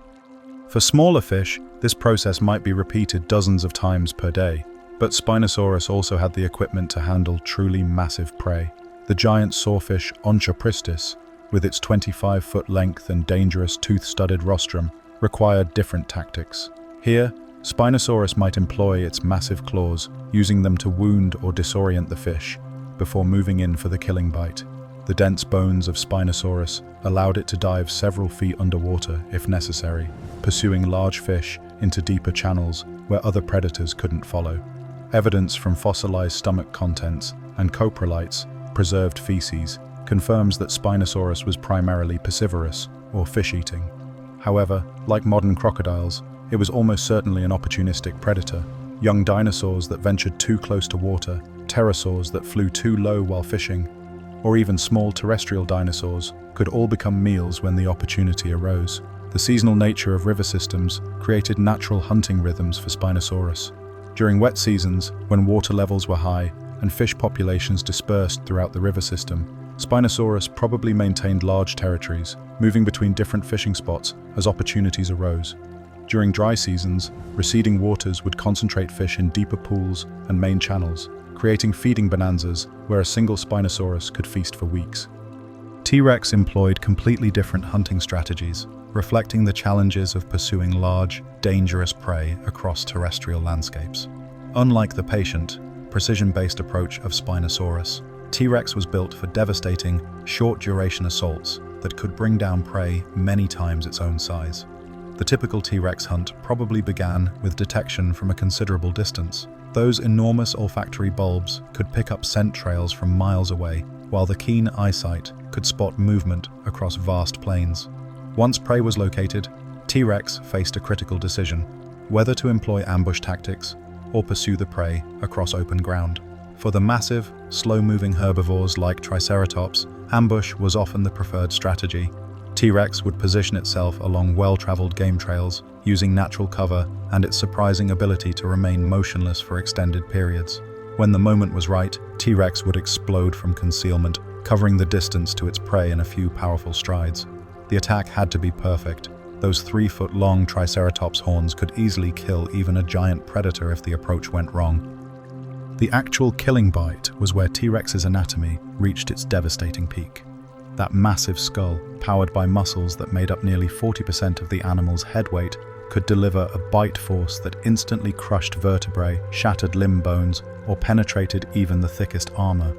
For smaller fish, this process might be repeated dozens of times per day, but Spinosaurus also had the equipment to handle truly massive prey. The giant sawfish Onchopristis, with its 25-foot length and dangerous tooth-studded rostrum, required different tactics. Here, Spinosaurus might employ its massive claws, using them to wound or disorient the fish, before moving in for the killing bite. The dense bones of Spinosaurus allowed it to dive several feet underwater if necessary, pursuing large fish into deeper channels where other predators couldn't follow. Evidence from fossilized stomach contents and coprolites, preserved feces, confirms that Spinosaurus was primarily piscivorous, or fish-eating. However, like modern crocodiles, it was almost certainly an opportunistic predator. Young dinosaurs that ventured too close to water, pterosaurs that flew too low while fishing, or even small terrestrial dinosaurs could all become meals when the opportunity arose. The seasonal nature of river systems created natural hunting rhythms for Spinosaurus. During wet seasons, when water levels were high and fish populations dispersed throughout the river system, Spinosaurus probably maintained large territories, moving between different fishing spots as opportunities arose. During dry seasons, receding waters would concentrate fish in deeper pools and main channels, creating feeding bonanzas where a single Spinosaurus could feast for weeks. T-Rex employed completely different hunting strategies, reflecting the challenges of pursuing large, dangerous prey across terrestrial landscapes. Unlike the patient, precision-based approach of Spinosaurus, T-Rex was built for devastating, short-duration assaults that could bring down prey many times its own size. The typical T-Rex hunt probably began with detection from a considerable distance. Those enormous olfactory bulbs could pick up scent trails from miles away, while the keen eyesight could spot movement across vast plains. Once prey was located, T-Rex faced a critical decision, whether to employ ambush tactics or pursue the prey across open ground. For the massive, slow-moving herbivores like Triceratops, ambush was often the preferred strategy. T-Rex would position itself along well-traveled game trails, using natural cover and its surprising ability to remain motionless for extended periods. When the moment was right, T-Rex would explode from concealment, covering the distance to its prey in a few powerful strides. The attack had to be perfect. Those 3-foot-long Triceratops horns could easily kill even a giant predator if the approach went wrong. The actual killing bite was where T-Rex's anatomy reached its devastating peak. That massive skull, powered by muscles that made up nearly 40% of the animal's head weight, could deliver a bite force that instantly crushed vertebrae, shattered limb bones, or penetrated even the thickest armor.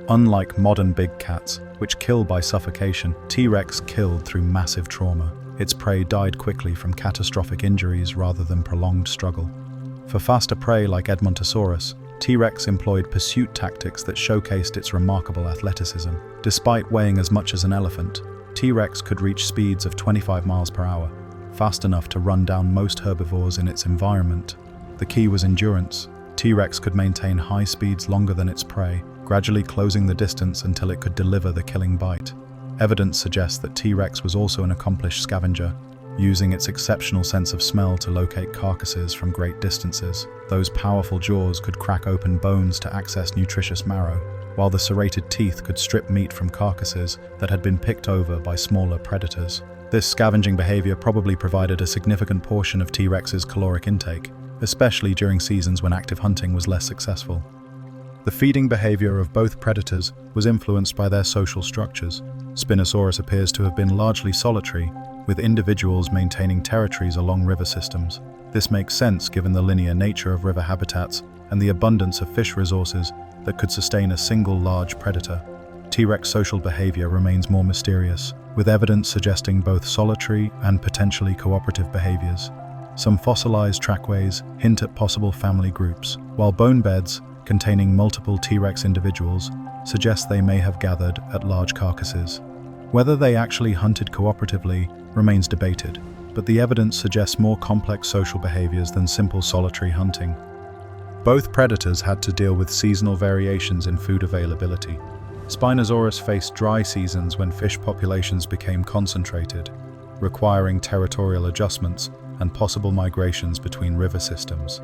Unlike modern big cats, which kill by suffocation, T-Rex killed through massive trauma. Its prey died quickly from catastrophic injuries rather than prolonged struggle. For faster prey like Edmontosaurus, T-Rex employed pursuit tactics that showcased its remarkable athleticism. Despite weighing as much as an elephant, T-Rex could reach speeds of 25 miles per hour, fast enough to run down most herbivores in its environment. The key was endurance. T-Rex could maintain high speeds longer than its prey, gradually closing the distance until it could deliver the killing bite. Evidence suggests that T-Rex was also an accomplished scavenger, using its exceptional sense of smell to locate carcasses from great distances. Those powerful jaws could crack open bones to access nutritious marrow, while the serrated teeth could strip meat from carcasses that had been picked over by smaller predators. This scavenging behavior probably provided a significant portion of T-Rex's caloric intake, especially during seasons when active hunting was less successful. The feeding behavior of both predators was influenced by their social structures. Spinosaurus appears to have been largely solitary, with individuals maintaining territories along river systems. This makes sense given the linear nature of river habitats and the abundance of fish resources that could sustain a single large predator. T-Rex social behavior remains more mysterious, with evidence suggesting both solitary and potentially cooperative behaviors. Some fossilized trackways hint at possible family groups, while bone beds containing multiple T-Rex individuals suggest they may have gathered at large carcasses. Whether they actually hunted cooperatively remains debated, but the evidence suggests more complex social behaviors than simple solitary hunting. Both predators had to deal with seasonal variations in food availability. Spinosaurus faced dry seasons when fish populations became concentrated, requiring territorial adjustments and possible migrations between river systems.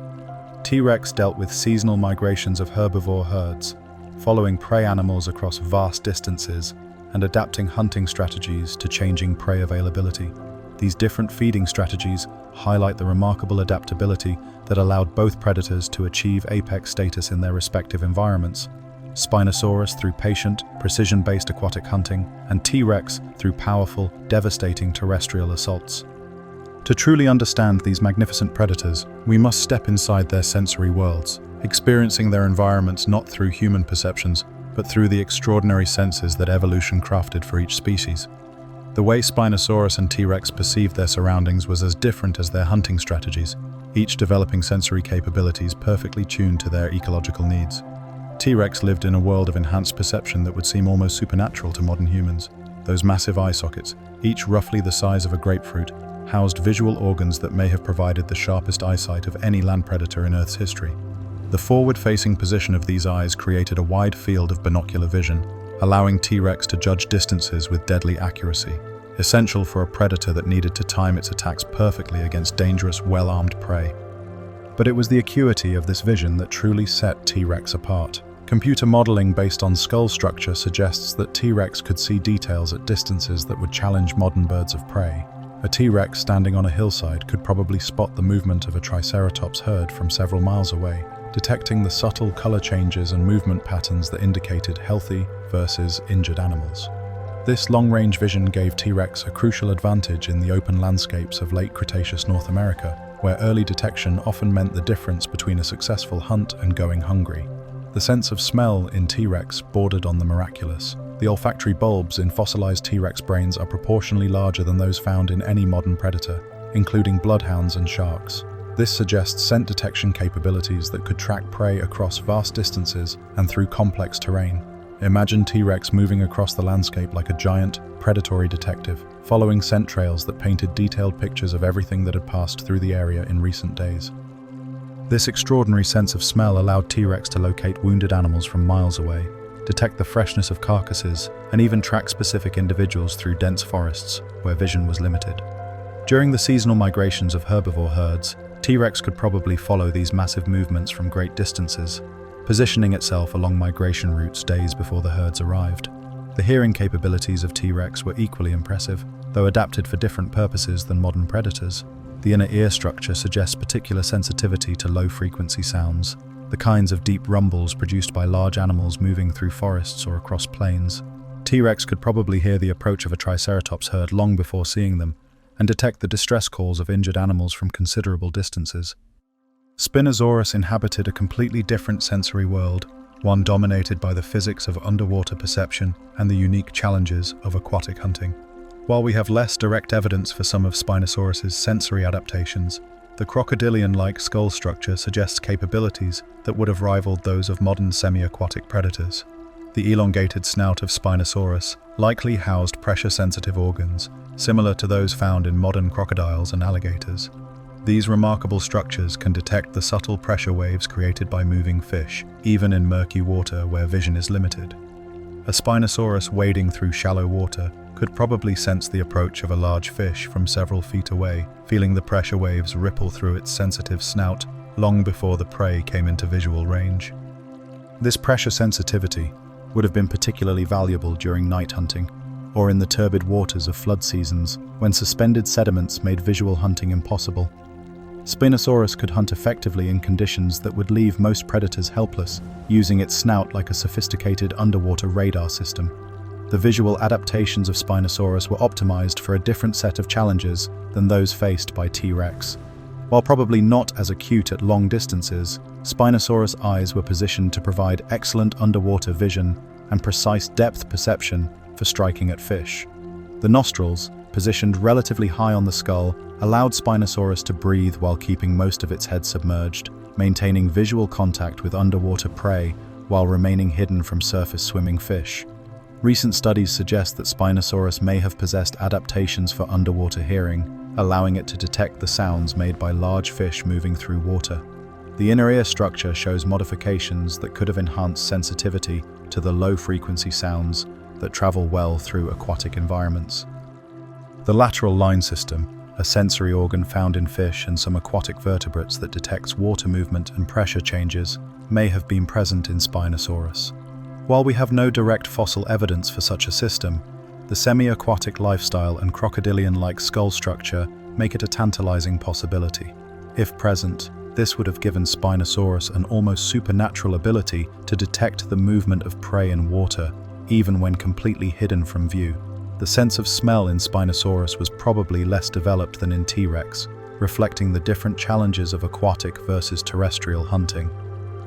T-Rex dealt with seasonal migrations of herbivore herds, following prey animals across vast distances and adapting hunting strategies to changing prey availability. These different feeding strategies highlight the remarkable adaptability that allowed both predators to achieve apex status in their respective environments. Spinosaurus through patient, precision-based aquatic hunting, and T-Rex through powerful, devastating terrestrial assaults. To truly understand these magnificent predators, we must step inside their sensory worlds, experiencing their environments not through human perceptions, but through the extraordinary senses that evolution crafted for each species. The way Spinosaurus and T-Rex perceived their surroundings was as different as their hunting strategies, each developing sensory capabilities perfectly tuned to their ecological needs. T-Rex lived in a world of enhanced perception that would seem almost supernatural to modern humans. Those massive eye sockets, each roughly the size of a grapefruit, housed visual organs that may have provided the sharpest eyesight of any land predator in Earth's history. The forward-facing position of these eyes created a wide field of binocular vision, allowing T-Rex to judge distances with deadly accuracy, essential for a predator that needed to time its attacks perfectly against dangerous, well-armed prey. But it was the acuity of this vision that truly set T-Rex apart. Computer modeling based on skull structure suggests that T-Rex could see details at distances that would challenge modern birds of prey. A T-Rex standing on a hillside could probably spot the movement of a Triceratops herd from several miles away, detecting the subtle color changes and movement patterns that indicated healthy versus injured animals. This long-range vision gave T-Rex a crucial advantage in the open landscapes of late Cretaceous North America, where early detection often meant the difference between a successful hunt and going hungry. The sense of smell in T-Rex bordered on the miraculous. The olfactory bulbs in fossilized T-Rex brains are proportionally larger than those found in any modern predator, including bloodhounds and sharks. This suggests scent detection capabilities that could track prey across vast distances and through complex terrain. Imagine T-Rex moving across the landscape like a giant, predatory detective, following scent trails that painted detailed pictures of everything that had passed through the area in recent days. This extraordinary sense of smell allowed T-Rex to locate wounded animals from miles away, detect the freshness of carcasses, and even track specific individuals through dense forests where vision was limited. During the seasonal migrations of herbivore herds, T-Rex could probably follow these massive movements from great distances, positioning itself along migration routes days before the herds arrived. The hearing capabilities of T-Rex were equally impressive, though adapted for different purposes than modern predators. The inner ear structure suggests particular sensitivity to low-frequency sounds, the kinds of deep rumbles produced by large animals moving through forests or across plains. T-Rex could probably hear the approach of a Triceratops herd long before seeing them, and detect the distress calls of injured animals from considerable distances. Spinosaurus inhabited a completely different sensory world, one dominated by the physics of underwater perception and the unique challenges of aquatic hunting. While we have less direct evidence for some of Spinosaurus's sensory adaptations, the crocodilian-like skull structure suggests capabilities that would have rivaled those of modern semi-aquatic predators. The elongated snout of Spinosaurus likely housed pressure-sensitive organs, similar to those found in modern crocodiles and alligators. These remarkable structures can detect the subtle pressure waves created by moving fish, even in murky water where vision is limited. A Spinosaurus wading through shallow water could probably sense the approach of a large fish from several feet away, feeling the pressure waves ripple through its sensitive snout long before the prey came into visual range. This pressure sensitivity would have been particularly valuable during night hunting, or in the turbid waters of flood seasons when suspended sediments made visual hunting impossible. Spinosaurus could hunt effectively in conditions that would leave most predators helpless, using its snout like a sophisticated underwater radar system. The visual adaptations of Spinosaurus were optimized for a different set of challenges than those faced by T-Rex. While probably not as acute at long distances, Spinosaurus' eyes were positioned to provide excellent underwater vision and precise depth perception for striking at fish. The nostrils, positioned relatively high on the skull, allowed Spinosaurus to breathe while keeping most of its head submerged, maintaining visual contact with underwater prey while remaining hidden from surface swimming fish. Recent studies suggest that Spinosaurus may have possessed adaptations for underwater hearing, allowing it to detect the sounds made by large fish moving through water. The inner ear structure shows modifications that could have enhanced sensitivity to the low-frequency sounds that travel well through aquatic environments. The lateral line system, a sensory organ found in fish and some aquatic vertebrates that detects water movement and pressure changes, may have been present in Spinosaurus. While we have no direct fossil evidence for such a system, the semi-aquatic lifestyle and crocodilian-like skull structure make it a tantalizing possibility. If present, this would have given Spinosaurus an almost supernatural ability to detect the movement of prey in water, even when completely hidden from view. The sense of smell in Spinosaurus was probably less developed than in T-Rex, reflecting the different challenges of aquatic versus terrestrial hunting.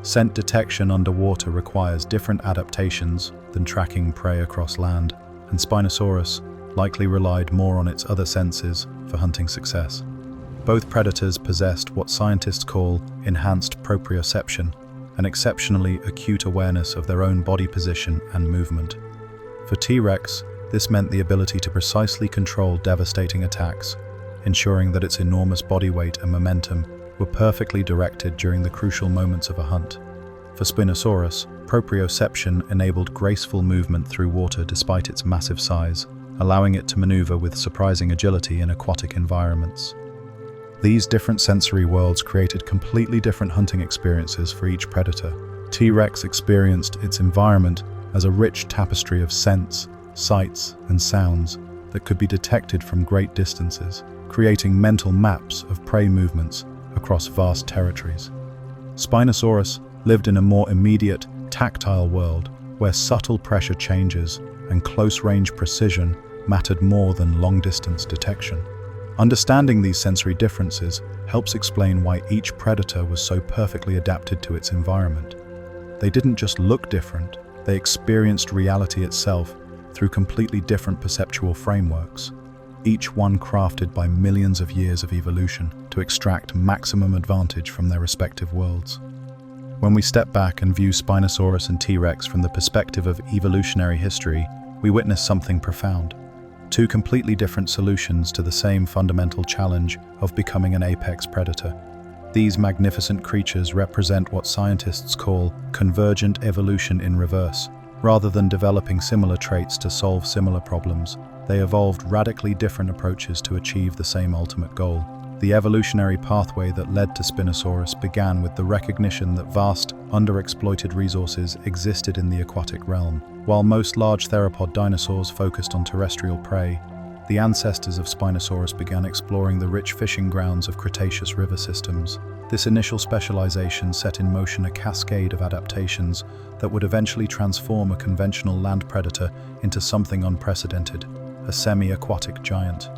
Scent detection underwater requires different adaptations than tracking prey across land, and Spinosaurus likely relied more on its other senses for hunting success. Both predators possessed what scientists call enhanced proprioception, an exceptionally acute awareness of their own body position and movement. For T-Rex, this meant the ability to precisely control devastating attacks, ensuring that its enormous body weight and momentum were perfectly directed during the crucial moments of a hunt. For Spinosaurus, proprioception enabled graceful movement through water despite its massive size, allowing it to maneuver with surprising agility in aquatic environments. These different sensory worlds created completely different hunting experiences for each predator. T-Rex experienced its environment as a rich tapestry of scents, sights, and sounds that could be detected from great distances, creating mental maps of prey movements across vast territories. Spinosaurus lived in a more immediate, tactile world where subtle pressure changes and close-range precision mattered more than long-distance detection. Understanding these sensory differences helps explain why each predator was so perfectly adapted to its environment. They didn't just look different, they experienced reality itself through completely different perceptual frameworks, each one crafted by millions of years of evolution to extract maximum advantage from their respective worlds. When we step back and view Spinosaurus and T-Rex from the perspective of evolutionary history, we witness something profound. Two completely different solutions to the same fundamental challenge of becoming an apex predator. These magnificent creatures represent what scientists call convergent evolution in reverse. Rather than developing similar traits to solve similar problems, they evolved radically different approaches to achieve the same ultimate goal. The evolutionary pathway that led to Spinosaurus began with the recognition that vast, underexploited resources existed in the aquatic realm. While most large theropod dinosaurs focused on terrestrial prey, the ancestors of Spinosaurus began exploring the rich fishing grounds of Cretaceous river systems. This initial specialization set in motion a cascade of adaptations that would eventually transform a conventional land predator into something unprecedented, a semi-aquatic giant.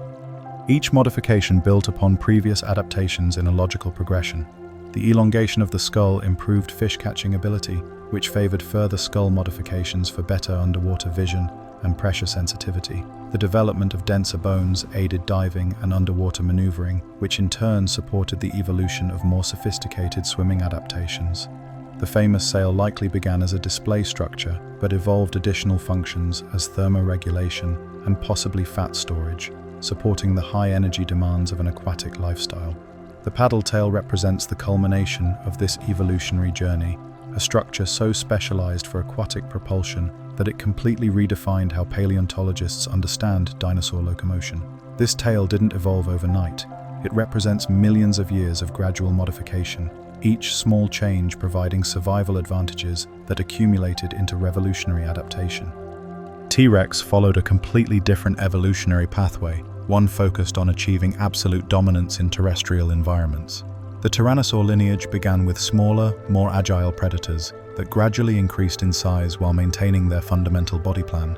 Each modification built upon previous adaptations in a logical progression. The elongation of the skull improved fish-catching ability, which favored further skull modifications for better underwater vision and pressure sensitivity. The development of denser bones aided diving and underwater maneuvering, which in turn supported the evolution of more sophisticated swimming adaptations. The famous sail likely began as a display structure, but evolved additional functions as thermoregulation and possibly fat storage, supporting the high energy demands of an aquatic lifestyle. The paddle tail represents the culmination of this evolutionary journey, a structure so specialized for aquatic propulsion that it completely redefined how paleontologists understand dinosaur locomotion. This tail didn't evolve overnight. It represents millions of years of gradual modification, each small change providing survival advantages that accumulated into revolutionary adaptation. T-Rex followed a completely different evolutionary pathway, one focused on achieving absolute dominance in terrestrial environments. The Tyrannosaur lineage began with smaller, more agile predators that gradually increased in size while maintaining their fundamental body plan.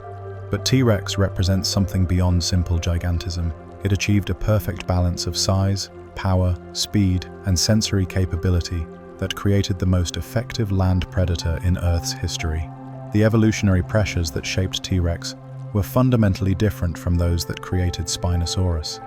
But T-Rex represents something beyond simple gigantism. It achieved a perfect balance of size, power, speed, and sensory capability that created the most effective land predator in Earth's history. The evolutionary pressures that shaped T-Rex were fundamentally different from those that created Spinosaurus.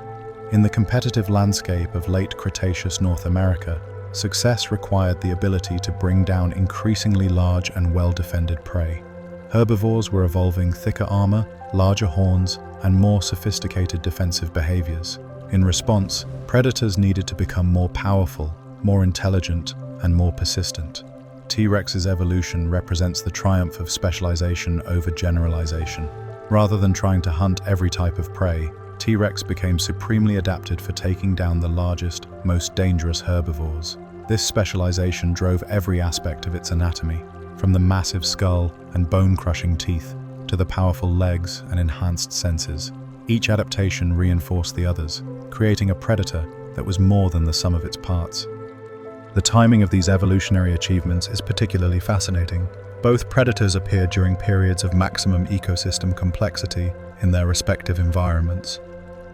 In the competitive landscape of late Cretaceous North America, success required the ability to bring down increasingly large and well-defended prey. Herbivores were evolving thicker armor, larger horns, and more sophisticated defensive behaviors. In response, predators needed to become more powerful, more intelligent, and more persistent. T-Rex's evolution represents the triumph of specialization over generalization. Rather than trying to hunt every type of prey, T-Rex became supremely adapted for taking down the largest, most dangerous herbivores. This specialization drove every aspect of its anatomy, from the massive skull and bone-crushing teeth to the powerful legs and enhanced senses. Each adaptation reinforced the others, creating a predator that was more than the sum of its parts. The timing of these evolutionary achievements is particularly fascinating. Both predators appeared during periods of maximum ecosystem complexity, in their respective environments.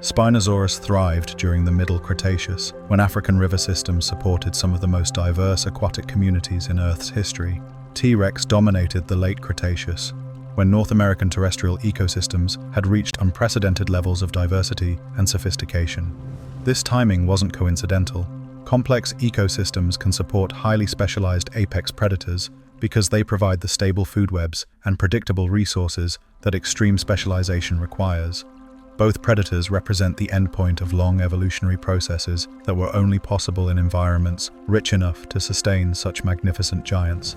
Spinosaurus thrived during the Middle Cretaceous, when African river systems supported some of the most diverse aquatic communities in Earth's history. T-Rex dominated the Late Cretaceous, when North American terrestrial ecosystems had reached unprecedented levels of diversity and sophistication. This timing wasn't coincidental. Complex ecosystems can support highly specialized apex predators because they provide the stable food webs and predictable resources that extreme specialization requires. Both predators represent the endpoint of long evolutionary processes that were only possible in environments rich enough to sustain such magnificent giants.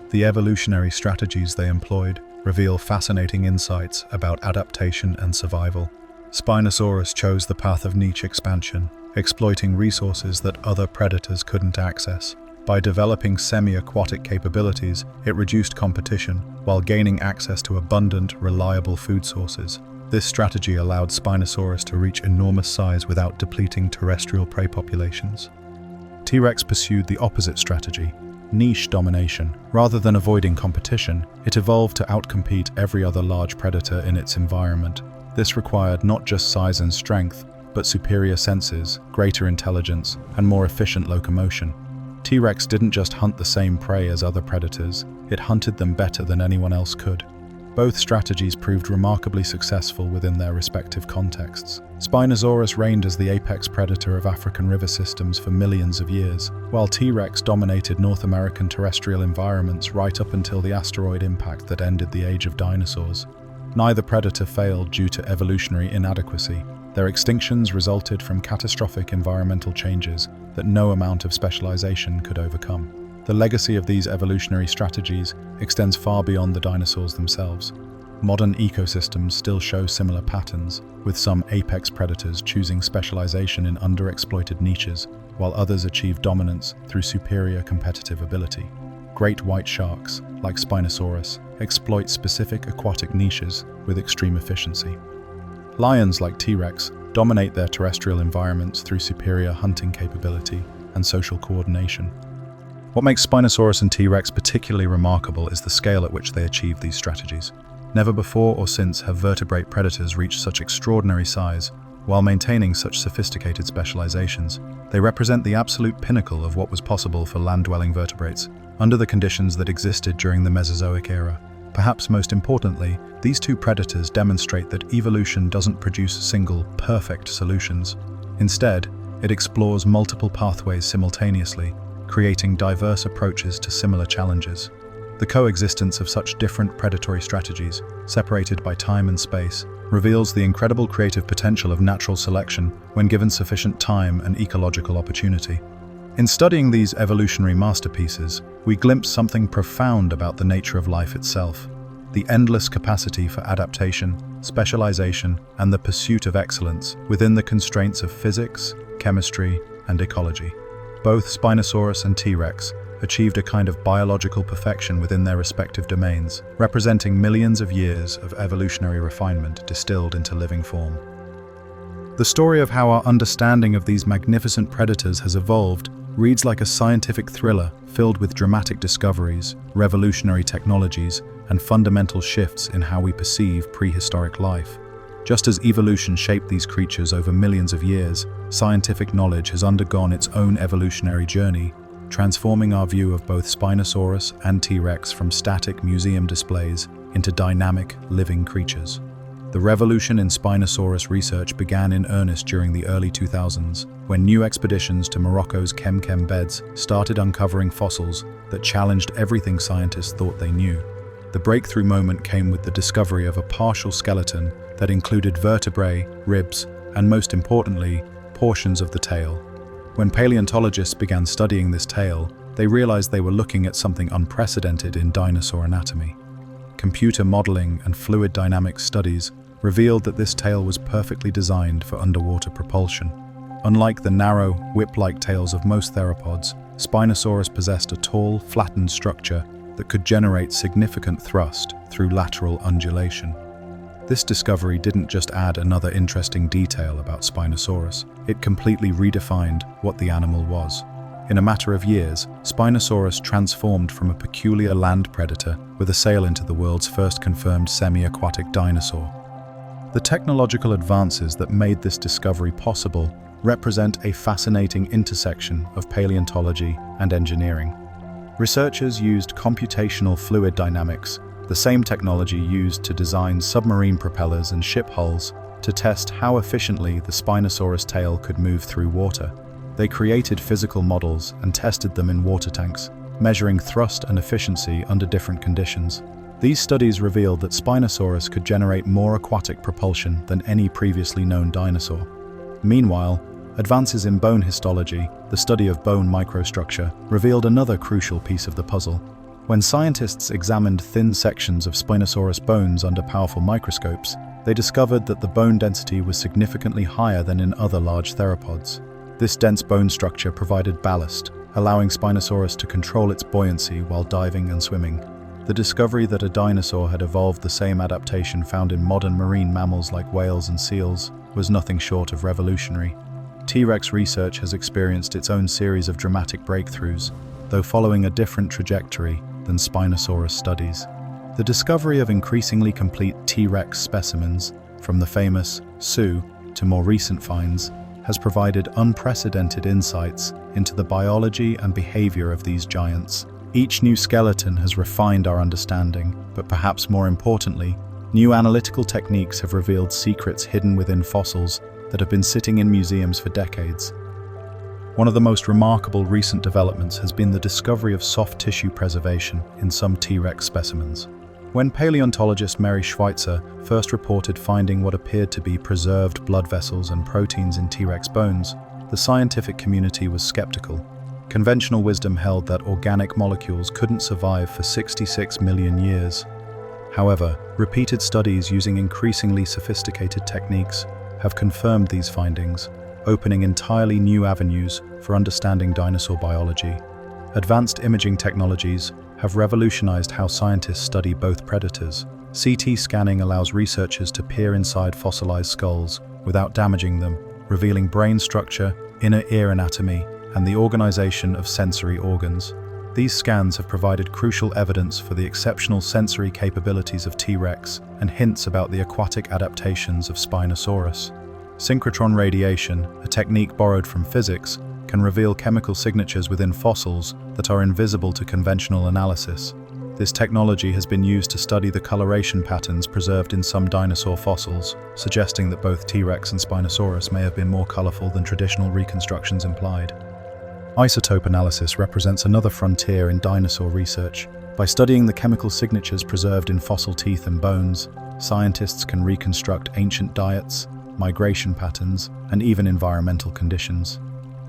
The evolutionary strategies they employed reveal fascinating insights about adaptation and survival. Spinosaurus chose the path of niche expansion, exploiting resources that other predators couldn't access. By developing semi-aquatic capabilities, it reduced competition while gaining access to abundant, reliable food sources. This strategy allowed Spinosaurus to reach enormous size without depleting terrestrial prey populations. T-Rex pursued the opposite strategy, niche domination. Rather than avoiding competition, it evolved to outcompete every other large predator in its environment. This required not just size and strength, but superior senses, greater intelligence, and more efficient locomotion. T-Rex didn't just hunt the same prey as other predators, it hunted them better than anyone else could. Both strategies proved remarkably successful within their respective contexts. Spinosaurus reigned as the apex predator of African river systems for millions of years, while T-Rex dominated North American terrestrial environments right up until the asteroid impact that ended the age of dinosaurs. Neither predator failed due to evolutionary inadequacy. Their extinctions resulted from catastrophic environmental changes that no amount of specialization could overcome. The legacy of these evolutionary strategies extends far beyond the dinosaurs themselves. Modern ecosystems still show similar patterns, with some apex predators choosing specialization in underexploited niches, while others achieve dominance through superior competitive ability. Great white sharks, like Spinosaurus, exploit specific aquatic niches with extreme efficiency. Lions, like T-Rex, dominate their terrestrial environments through superior hunting capability and social coordination. What makes Spinosaurus and T-Rex particularly remarkable is the scale at which they achieve these strategies. Never before or since have vertebrate predators reached such extraordinary size while maintaining such sophisticated specializations. They represent the absolute pinnacle of what was possible for land-dwelling vertebrates under the conditions that existed during the Mesozoic era. Perhaps most importantly, these two predators demonstrate that evolution doesn't produce single, perfect solutions. Instead, it explores multiple pathways simultaneously, creating diverse approaches to similar challenges. The coexistence of such different predatory strategies, separated by time and space, reveals the incredible creative potential of natural selection when given sufficient time and ecological opportunity. In studying these evolutionary masterpieces, we glimpse something profound about the nature of life itself, the endless capacity for adaptation, specialization, and the pursuit of excellence within the constraints of physics, chemistry, and ecology. Both Spinosaurus and T-Rex achieved a kind of biological perfection within their respective domains, representing millions of years of evolutionary refinement distilled into living form. The story of how our understanding of these magnificent predators has evolved reads like a scientific thriller filled with dramatic discoveries, revolutionary technologies, and fundamental shifts in how we perceive prehistoric life. Just as evolution shaped these creatures over millions of years, scientific knowledge has undergone its own evolutionary journey, transforming our view of both Spinosaurus and T-Rex from static museum displays into dynamic, living creatures. The revolution in Spinosaurus research began in earnest during the early 2000s, when new expeditions to Morocco's Kem beds started uncovering fossils that challenged everything scientists thought they knew. The breakthrough moment came with the discovery of a partial skeleton that included vertebrae, ribs, and most importantly, portions of the tail. When paleontologists began studying this tail, they realized they were looking at something unprecedented in dinosaur anatomy. Computer modeling and fluid dynamics studies revealed that this tail was perfectly designed for underwater propulsion. Unlike the narrow, whip-like tails of most theropods, Spinosaurus possessed a tall, flattened structure that could generate significant thrust through lateral undulation. This discovery didn't just add another interesting detail about Spinosaurus, it completely redefined what the animal was. In a matter of years, Spinosaurus transformed from a peculiar land predator with a sail into the world's first confirmed semi-aquatic dinosaur. The technological advances that made this discovery possible represent a fascinating intersection of paleontology and engineering. Researchers used computational fluid dynamics, the same technology used to design submarine propellers and ship hulls, to test how efficiently the Spinosaurus tail could move through water. They created physical models and tested them in water tanks, measuring thrust and efficiency under different conditions. These studies revealed that Spinosaurus could generate more aquatic propulsion than any previously known dinosaur. Meanwhile, advances in bone histology, the study of bone microstructure, revealed another crucial piece of the puzzle. When scientists examined thin sections of Spinosaurus bones under powerful microscopes, they discovered that the bone density was significantly higher than in other large theropods. This dense bone structure provided ballast, allowing Spinosaurus to control its buoyancy while diving and swimming. The discovery that a dinosaur had evolved the same adaptation found in modern marine mammals like whales and seals was nothing short of revolutionary. T-Rex research has experienced its own series of dramatic breakthroughs, though following a different trajectory than Spinosaurus studies. The discovery of increasingly complete T-Rex specimens, from the famous Sioux to more recent finds, has provided unprecedented insights into the biology and behavior of these giants. Each new skeleton has refined our understanding, but perhaps more importantly, new analytical techniques have revealed secrets hidden within fossils that have been sitting in museums for decades. One of the most remarkable recent developments has been the discovery of soft tissue preservation in some T-Rex specimens. When paleontologist Mary Schweitzer first reported finding what appeared to be preserved blood vessels and proteins in T-Rex bones, the scientific community was skeptical. Conventional wisdom held that organic molecules couldn't survive for 66 million years. However, repeated studies using increasingly sophisticated techniques have confirmed these findings, opening entirely new avenues for understanding dinosaur biology. Advanced imaging technologies have revolutionized how scientists study both predators. CT scanning allows researchers to peer inside fossilized skulls without damaging them, revealing brain structure, inner ear anatomy, and the organization of sensory organs. These scans have provided crucial evidence for the exceptional sensory capabilities of T-Rex and hints about the aquatic adaptations of Spinosaurus. Synchrotron radiation, a technique borrowed from physics, can reveal chemical signatures within fossils that are invisible to conventional analysis. This technology has been used to study the coloration patterns preserved in some dinosaur fossils, suggesting that both T-Rex and Spinosaurus may have been more colorful than traditional reconstructions implied. Isotope analysis represents another frontier in dinosaur research. By studying the chemical signatures preserved in fossil teeth and bones, scientists can reconstruct ancient diets, migration patterns, and even environmental conditions.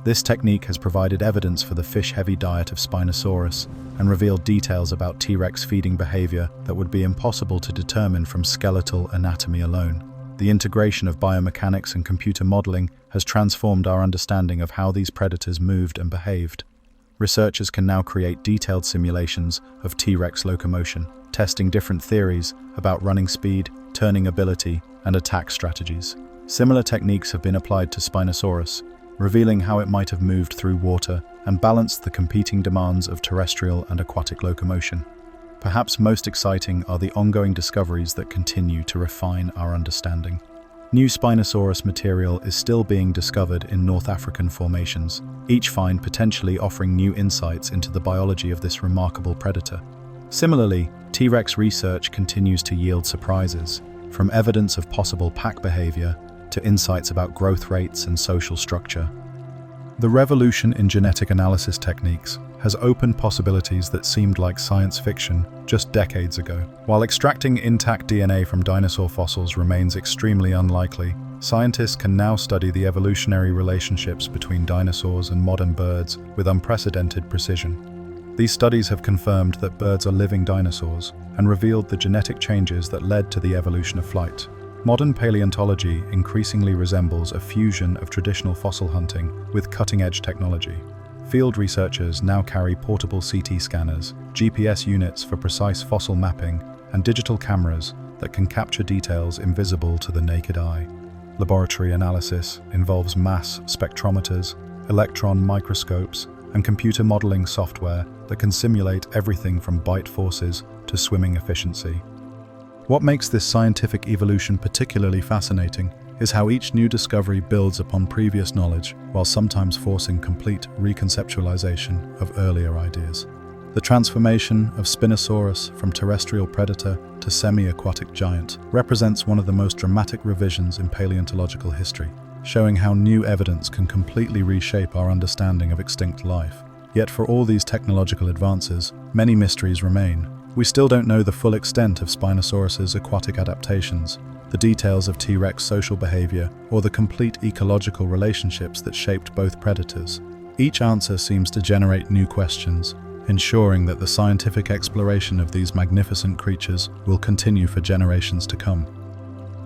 This technique has provided evidence for the fish-heavy diet of Spinosaurus and revealed details about T-Rex feeding behavior that would be impossible to determine from skeletal anatomy alone. The integration of biomechanics and computer modeling has transformed our understanding of how these predators moved and behaved. Researchers can now create detailed simulations of T-Rex locomotion, testing different theories about running speed, turning ability, and attack strategies. Similar techniques have been applied to Spinosaurus, revealing how it might have moved through water and balanced the competing demands of terrestrial and aquatic locomotion. Perhaps most exciting are the ongoing discoveries that continue to refine our understanding. New Spinosaurus material is still being discovered in North African formations, each find potentially offering new insights into the biology of this remarkable predator. Similarly, T-Rex research continues to yield surprises, from evidence of possible pack behavior to insights about growth rates and social structure. The revolution in genetic analysis techniques has opened possibilities that seemed like science fiction just decades ago. While extracting intact DNA from dinosaur fossils remains extremely unlikely, scientists can now study the evolutionary relationships between dinosaurs and modern birds with unprecedented precision. These studies have confirmed that birds are living dinosaurs and revealed the genetic changes that led to the evolution of flight. Modern paleontology increasingly resembles a fusion of traditional fossil hunting with cutting-edge technology. Field researchers now carry portable CT scanners, GPS units for precise fossil mapping, and digital cameras that can capture details invisible to the naked eye. Laboratory analysis involves mass spectrometers, electron microscopes, and computer modeling software that can simulate everything from bite forces to swimming efficiency. What makes this scientific evolution particularly fascinating is how each new discovery builds upon previous knowledge while sometimes forcing complete reconceptualization of earlier ideas. The transformation of Spinosaurus from terrestrial predator to semi-aquatic giant represents one of the most dramatic revisions in paleontological history, showing how new evidence can completely reshape our understanding of extinct life. Yet for all these technological advances, many mysteries remain. We still don't know the full extent of Spinosaurus's aquatic adaptations, the details of T-Rex social behavior, or the complete ecological relationships that shaped both predators. Each answer seems to generate new questions, ensuring that the scientific exploration of these magnificent creatures will continue for generations to come.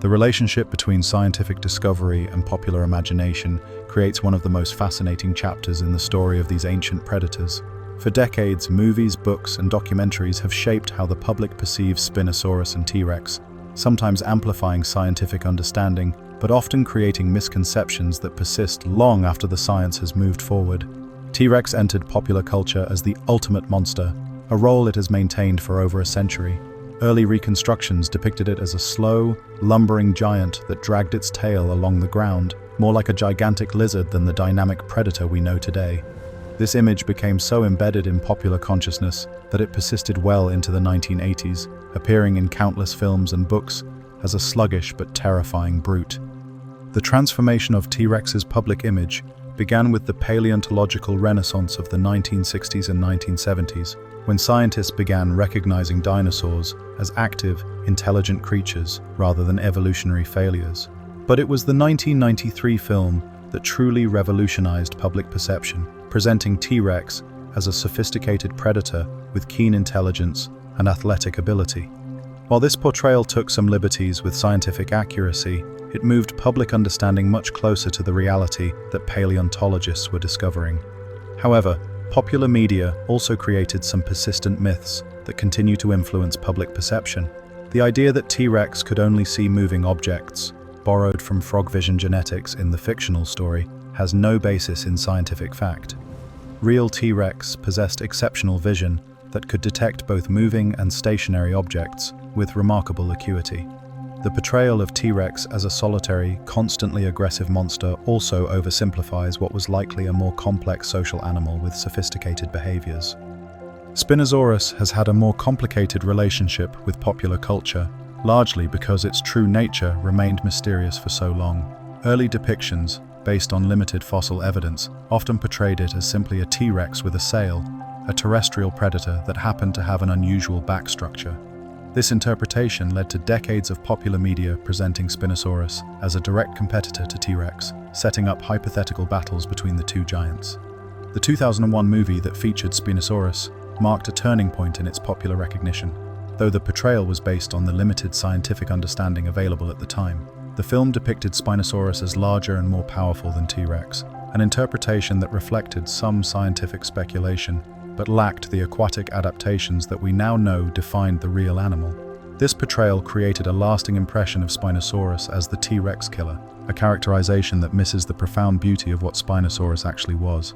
The relationship between scientific discovery and popular imagination creates one of the most fascinating chapters in the story of these ancient predators. For decades, movies, books, and documentaries have shaped how the public perceives Spinosaurus and T-Rex, sometimes amplifying scientific understanding, but often creating misconceptions that persist long after the science has moved forward. T-Rex entered popular culture as the ultimate monster, a role it has maintained for over a century. Early reconstructions depicted it as a slow, lumbering giant that dragged its tail along the ground, more like a gigantic lizard than the dynamic predator we know today. This image became so embedded in popular consciousness that it persisted well into the 1980s, appearing in countless films and books as a sluggish but terrifying brute. The transformation of T-Rex's public image began with the paleontological renaissance of the 1960s and 1970s, when scientists began recognizing dinosaurs as active, intelligent creatures rather than evolutionary failures. But it was the 1993 film that truly revolutionized public perception, presenting T-Rex as a sophisticated predator with keen intelligence and athletic ability. While this portrayal took some liberties with scientific accuracy, it moved public understanding much closer to the reality that paleontologists were discovering. However, popular media also created some persistent myths that continue to influence public perception. The idea that T-Rex could only see moving objects, borrowed from frog vision genetics in the fictional story, has no basis in scientific fact. Real T-Rex possessed exceptional vision that could detect both moving and stationary objects with remarkable acuity. The portrayal of T-Rex as a solitary, constantly aggressive monster also oversimplifies what was likely a more complex social animal with sophisticated behaviors. Spinosaurus has had a more complicated relationship with popular culture, largely because its true nature remained mysterious for so long. Early depictions, based on limited fossil evidence, often portrayed it as simply a T-Rex with a sail, a terrestrial predator that happened to have an unusual back structure. This interpretation led to decades of popular media presenting Spinosaurus as a direct competitor to T-Rex, setting up hypothetical battles between the two giants. The 2001 movie that featured Spinosaurus marked a turning point in its popular recognition. Though the portrayal was based on the limited scientific understanding available at the time, the film depicted Spinosaurus as larger and more powerful than T-Rex, an interpretation that reflected some scientific speculation but lacked the aquatic adaptations that we now know defined the real animal. This portrayal created a lasting impression of Spinosaurus as the T-Rex killer, a characterization that misses the profound beauty of what Spinosaurus actually was.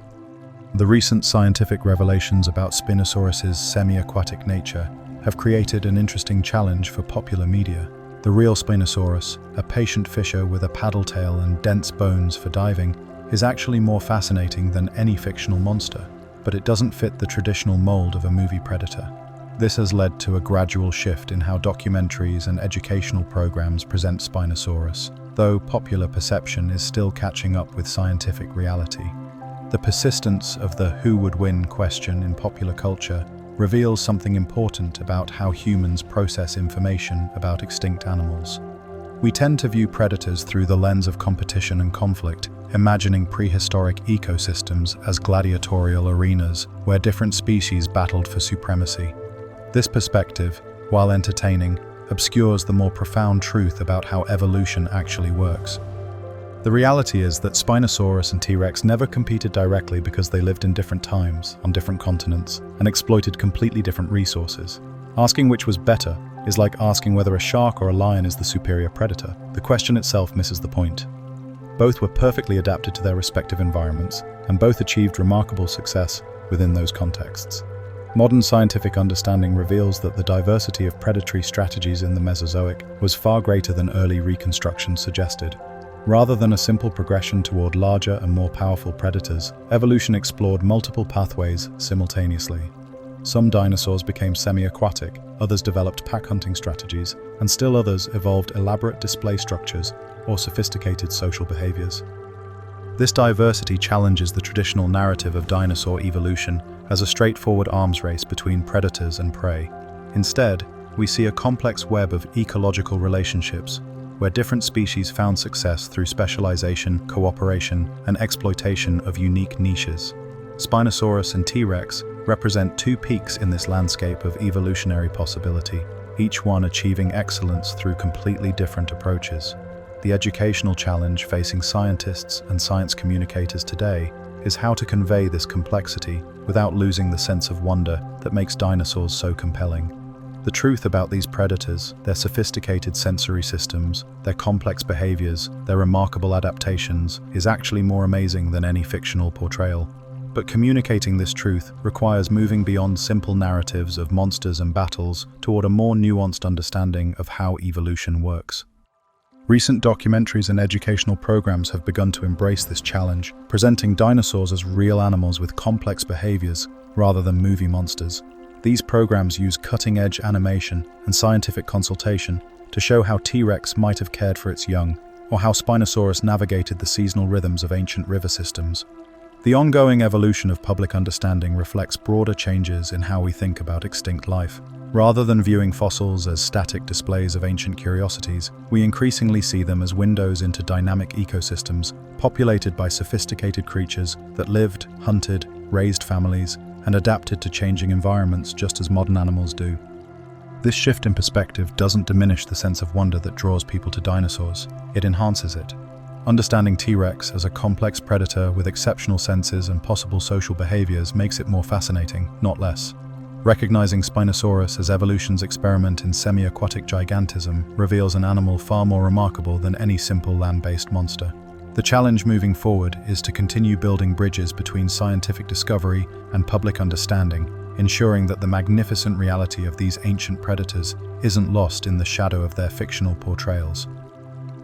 The recent scientific revelations about Spinosaurus's semi-aquatic nature have created an interesting challenge for popular media. The real Spinosaurus, a patient fisher with a paddle tail and dense bones for diving, is actually more fascinating than any fictional monster, but it doesn't fit the traditional mold of a movie predator. This has led to a gradual shift in how documentaries and educational programs present Spinosaurus, though popular perception is still catching up with scientific reality. The persistence of the "who would win" question in popular culture reveals something important about how humans process information about extinct animals. We tend to view predators through the lens of competition and conflict, imagining prehistoric ecosystems as gladiatorial arenas where different species battled for supremacy. This perspective, while entertaining, obscures the more profound truth about how evolution actually works. The reality is that Spinosaurus and T-Rex never competed directly because they lived in different times, on different continents, and exploited completely different resources. Asking which was better is like asking whether a shark or a lion is the superior predator. The question itself misses the point. Both were perfectly adapted to their respective environments, and both achieved remarkable success within those contexts. Modern scientific understanding reveals that the diversity of predatory strategies in the Mesozoic was far greater than early reconstruction suggested. Rather than a simple progression toward larger and more powerful predators, evolution explored multiple pathways simultaneously. Some dinosaurs became semi-aquatic, others developed pack-hunting strategies, and still others evolved elaborate display structures or sophisticated social behaviors. This diversity challenges the traditional narrative of dinosaur evolution as a straightforward arms race between predators and prey. Instead, we see a complex web of ecological relationships, where different species found success through specialization, cooperation, and exploitation of unique niches. Spinosaurus and T-Rex represent two peaks in this landscape of evolutionary possibility, each one achieving excellence through completely different approaches. The educational challenge facing scientists and science communicators today is how to convey this complexity without losing the sense of wonder that makes dinosaurs so compelling. The truth about these predators, their sophisticated sensory systems, their complex behaviors, their remarkable adaptations, is actually more amazing than any fictional portrayal. But communicating this truth requires moving beyond simple narratives of monsters and battles toward a more nuanced understanding of how evolution works. Recent documentaries and educational programs have begun to embrace this challenge, presenting dinosaurs as real animals with complex behaviors rather than movie monsters. These programs use cutting-edge animation and scientific consultation to show how T-Rex might have cared for its young, or how Spinosaurus navigated the seasonal rhythms of ancient river systems. The ongoing evolution of public understanding reflects broader changes in how we think about extinct life. Rather than viewing fossils as static displays of ancient curiosities, we increasingly see them as windows into dynamic ecosystems populated by sophisticated creatures that lived, hunted, raised families, and adapted to changing environments just as modern animals do. This shift in perspective doesn't diminish the sense of wonder that draws people to dinosaurs, it enhances it. Understanding T-Rex as a complex predator with exceptional senses and possible social behaviors makes it more fascinating, not less. Recognizing Spinosaurus as evolution's experiment in semi-aquatic gigantism reveals an animal far more remarkable than any simple land-based monster. The challenge moving forward is to continue building bridges between scientific discovery and public understanding, ensuring that the magnificent reality of these ancient predators isn't lost in the shadow of their fictional portrayals.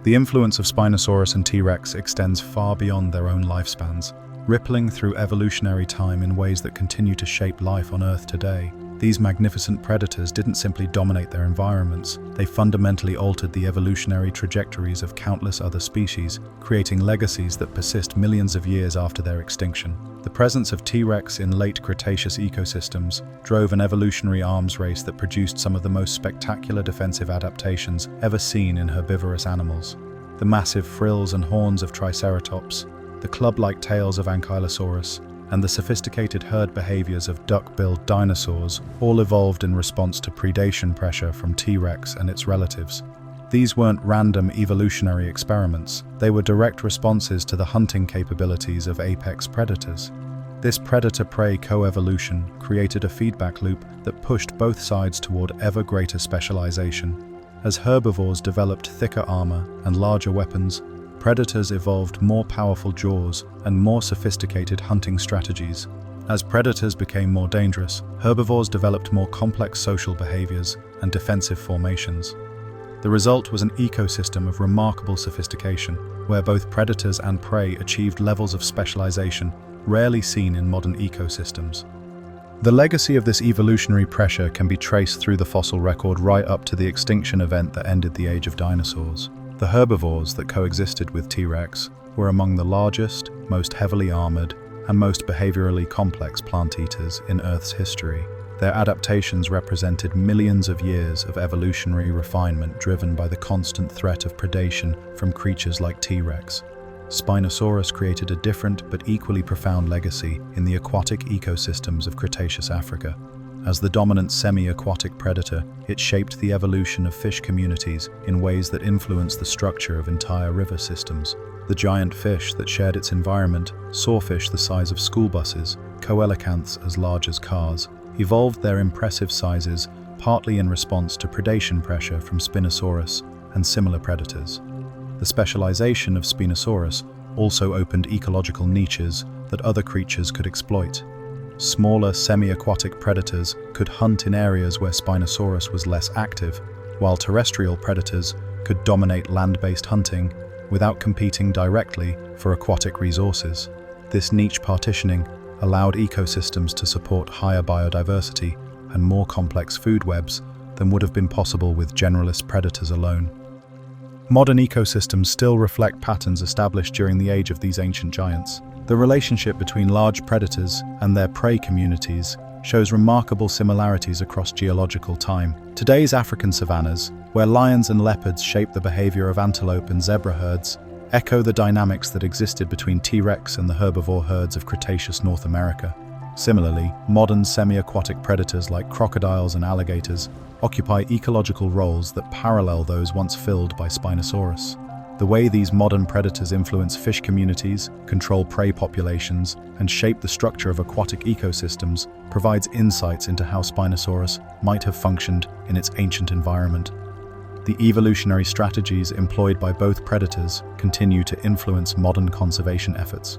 The influence of Spinosaurus and T-Rex extends far beyond their own lifespans, rippling through evolutionary time in ways that continue to shape life on Earth today. These magnificent predators didn't simply dominate their environments, they fundamentally altered the evolutionary trajectories of countless other species, creating legacies that persist millions of years after their extinction. The presence of T-Rex in late Cretaceous ecosystems drove an evolutionary arms race that produced some of the most spectacular defensive adaptations ever seen in herbivorous animals. The massive frills and horns of Triceratops, the club-like tails of Ankylosaurus, and the sophisticated herd behaviors of duck-billed dinosaurs all evolved in response to predation pressure from T-Rex and its relatives. These weren't random evolutionary experiments, they were direct responses to the hunting capabilities of apex predators. This predator-prey coevolution created a feedback loop that pushed both sides toward ever greater specialization. As herbivores developed thicker armor and larger weapons, predators evolved more powerful jaws and more sophisticated hunting strategies. As predators became more dangerous, herbivores developed more complex social behaviors and defensive formations. The result was an ecosystem of remarkable sophistication, where both predators and prey achieved levels of specialization rarely seen in modern ecosystems. The legacy of this evolutionary pressure can be traced through the fossil record right up to the extinction event that ended the age of dinosaurs. The herbivores that coexisted with T-Rex were among the largest, most heavily armored, and most behaviorally complex plant eaters in Earth's history. Their adaptations represented millions of years of evolutionary refinement driven by the constant threat of predation from creatures like T-Rex. Spinosaurus created a different but equally profound legacy in the aquatic ecosystems of Cretaceous Africa. As the dominant semi-aquatic predator, it shaped the evolution of fish communities in ways that influenced the structure of entire river systems. The giant fish that shared its environment, sawfish the size of school buses, coelacanths as large as cars, evolved their impressive sizes partly in response to predation pressure from Spinosaurus and similar predators. The specialization of Spinosaurus also opened ecological niches that other creatures could exploit. smaller semi-aquatic predators could hunt in areas where Spinosaurus was less active, while terrestrial predators could dominate land-based hunting without competing directly for aquatic resources. This niche partitioning allowed ecosystems to support higher biodiversity and more complex food webs than would have been possible with generalist predators alone. Modern ecosystems still reflect patterns established during the age of these ancient giants. The relationship between large predators and their prey communities shows remarkable similarities across geological time. Today's African savannas, where lions and leopards shape the behavior of antelope and zebra herds, echo the dynamics that existed between T-Rex and the herbivore herds of Cretaceous North America. Similarly, modern semi-aquatic predators like crocodiles and alligators occupy ecological roles that parallel those once filled by Spinosaurus. The way these modern predators influence fish communities, control prey populations, and shape the structure of aquatic ecosystems provides insights into how Spinosaurus might have functioned in its ancient environment. The evolutionary strategies employed by both predators continue to influence modern conservation efforts.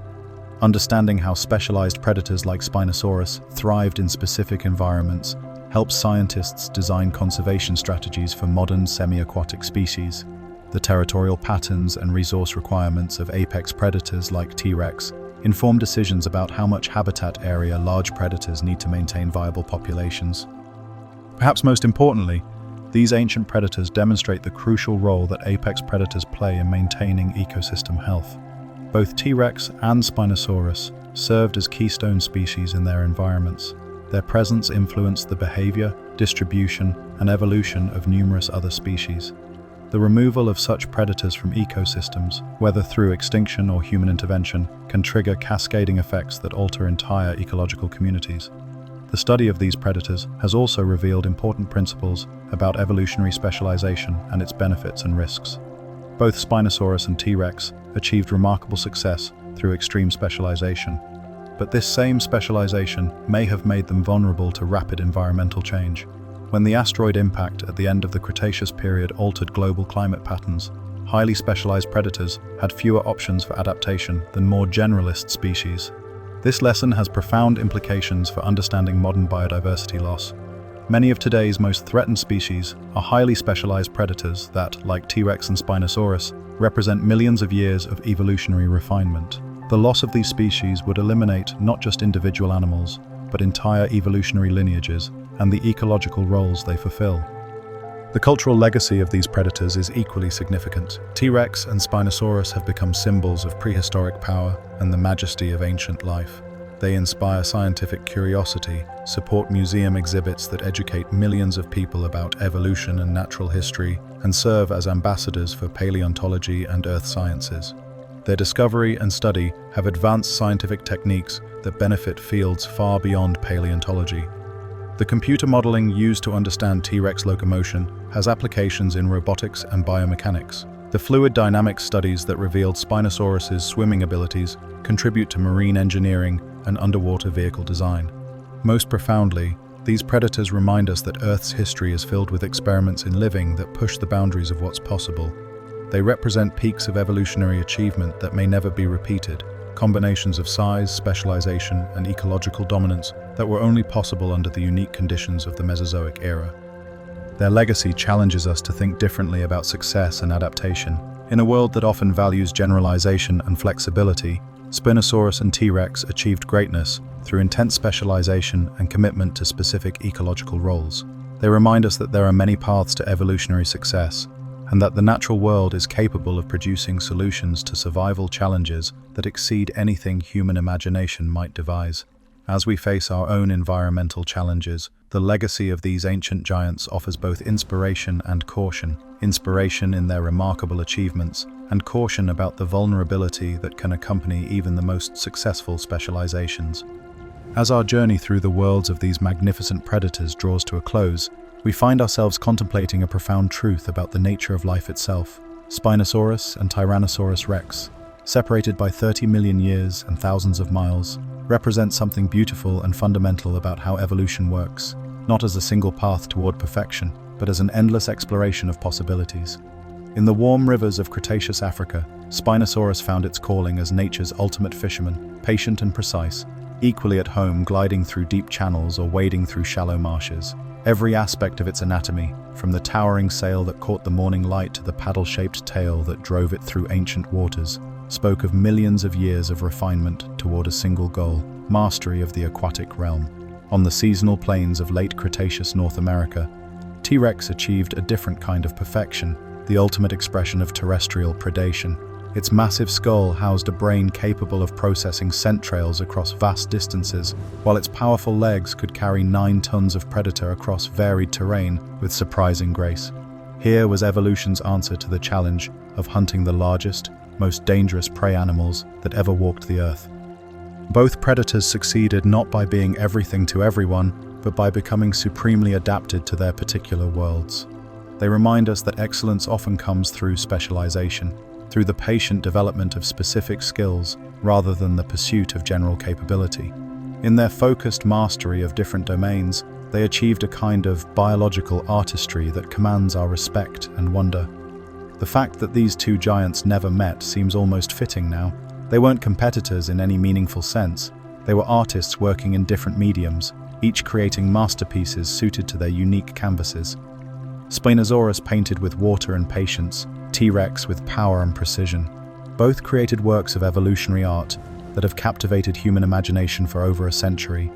Understanding how specialized predators like Spinosaurus thrived in specific environments helps scientists design conservation strategies for modern semi-aquatic species. The territorial patterns and resource requirements of apex predators like T-Rex inform decisions about how much habitat area large predators need to maintain viable populations. Perhaps most importantly, these ancient predators demonstrate the crucial role that apex predators play in maintaining ecosystem health. Both T-Rex and Spinosaurus served as keystone species in their environments. Their presence influenced the behavior, distribution, and evolution of numerous other species. The removal of such predators from ecosystems, whether through extinction or human intervention, can trigger cascading effects that alter entire ecological communities. The study of these predators has also revealed important principles about evolutionary specialization and its benefits and risks. Both Spinosaurus and T-Rex achieved remarkable success through extreme specialization, but this same specialization may have made them vulnerable to rapid environmental change. When the asteroid impact at the end of the Cretaceous period altered global climate patterns, highly specialized predators had fewer options for adaptation than more generalist species. This lesson has profound implications for understanding modern biodiversity loss. Many of today's most threatened species are highly specialized predators that, like T-Rex and Spinosaurus, represent millions of years of evolutionary refinement. The loss of these species would eliminate not just individual animals, but entire evolutionary lineages and the ecological roles they fulfill. The cultural legacy of these predators is equally significant. T-Rex and Spinosaurus have become symbols of prehistoric power and the majesty of ancient life. They inspire scientific curiosity, support museum exhibits that educate millions of people about evolution and natural history, and serve as ambassadors for paleontology and earth sciences. Their discovery and study have advanced scientific techniques that benefit fields far beyond paleontology. The computer modeling used to understand T-Rex locomotion has applications in robotics and biomechanics. The fluid dynamics studies that revealed Spinosaurus's swimming abilities contribute to marine engineering and underwater vehicle design. Most profoundly, these predators remind us that Earth's history is filled with experiments in living that push the boundaries of what's possible. They represent peaks of evolutionary achievement that may never be repeated, combinations of size, specialization, and ecological dominance that were only possible under the unique conditions of the Mesozoic era. Their legacy challenges us to think differently about success and adaptation. In a world that often values generalization and flexibility, Spinosaurus and T-Rex achieved greatness through intense specialization and commitment to specific ecological roles. They remind us that there are many paths to evolutionary success, and that the natural world is capable of producing solutions to survival challenges that exceed anything human imagination might devise. As we face our own environmental challenges, the legacy of these ancient giants offers both inspiration and caution. Inspiration in their remarkable achievements, and caution about the vulnerability that can accompany even the most successful specializations. As our journey through the worlds of these magnificent predators draws to a close, we find ourselves contemplating a profound truth about the nature of life itself. Spinosaurus and Tyrannosaurus Rex, separated by 30 million years and thousands of miles, represent something beautiful and fundamental about how evolution works, not as a single path toward perfection, but as an endless exploration of possibilities. In the warm rivers of Cretaceous Africa, Spinosaurus found its calling as nature's ultimate fisherman, patient and precise, equally at home gliding through deep channels or wading through shallow marshes. Every aspect of its anatomy, from the towering sail that caught the morning light to the paddle-shaped tail that drove it through ancient waters, spoke of millions of years of refinement toward a single goal: mastery of the aquatic realm. On the seasonal plains of late Cretaceous North America, T-Rex achieved a different kind of perfection, the ultimate expression of terrestrial predation. Its massive skull housed a brain capable of processing scent trails across vast distances, while its powerful legs could carry 9 tons of predator across varied terrain with surprising grace. Here was evolution's answer to the challenge of hunting the largest, most dangerous prey animals that ever walked the earth. Both predators succeeded not by being everything to everyone, but by becoming supremely adapted to their particular worlds. They remind us that excellence often comes through specialization, through the patient development of specific skills rather than the pursuit of general capability. In their focused mastery of different domains, they achieved a kind of biological artistry that commands our respect and wonder. The fact that these two giants never met seems almost fitting now. They weren't competitors in any meaningful sense. They were artists working in different mediums, each creating masterpieces suited to their unique canvases. Spinosaurus painted with water and patience, T-Rex with power and precision. Both created works of evolutionary art that have captivated human imagination for over a century.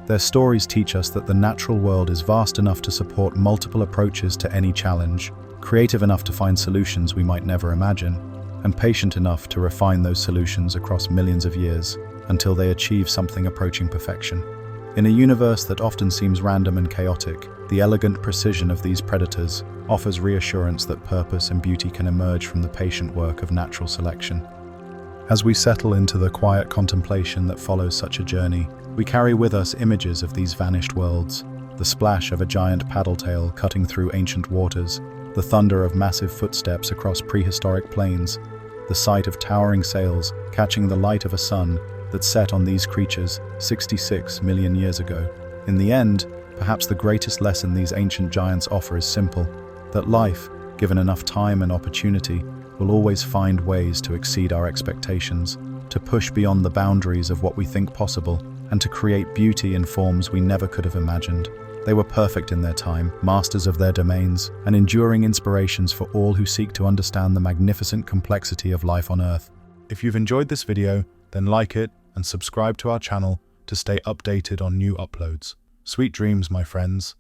Their stories teach us that the natural world is vast enough to support multiple approaches to any challenge, creative enough to find solutions we might never imagine, and patient enough to refine those solutions across millions of years until they achieve something approaching perfection. In a universe that often seems random and chaotic, the elegant precision of these predators offers reassurance that purpose and beauty can emerge from the patient work of natural selection. As we settle into the quiet contemplation that follows such a journey, we carry with us images of these vanished worlds: the splash of a giant paddle-tail cutting through ancient waters, the thunder of massive footsteps across prehistoric plains, the sight of towering sails catching the light of a sun that set on these creatures 66 million years ago. In the end, perhaps the greatest lesson these ancient giants offer is simple: that life, given enough time and opportunity, will always find ways to exceed our expectations, to push beyond the boundaries of what we think possible, and to create beauty in forms we never could have imagined. They were perfect in their time, masters of their domains, and enduring inspirations for all who seek to understand the magnificent complexity of life on Earth. If you've enjoyed this video, then like it and subscribe to our channel to stay updated on new uploads. Sweet dreams, my friends.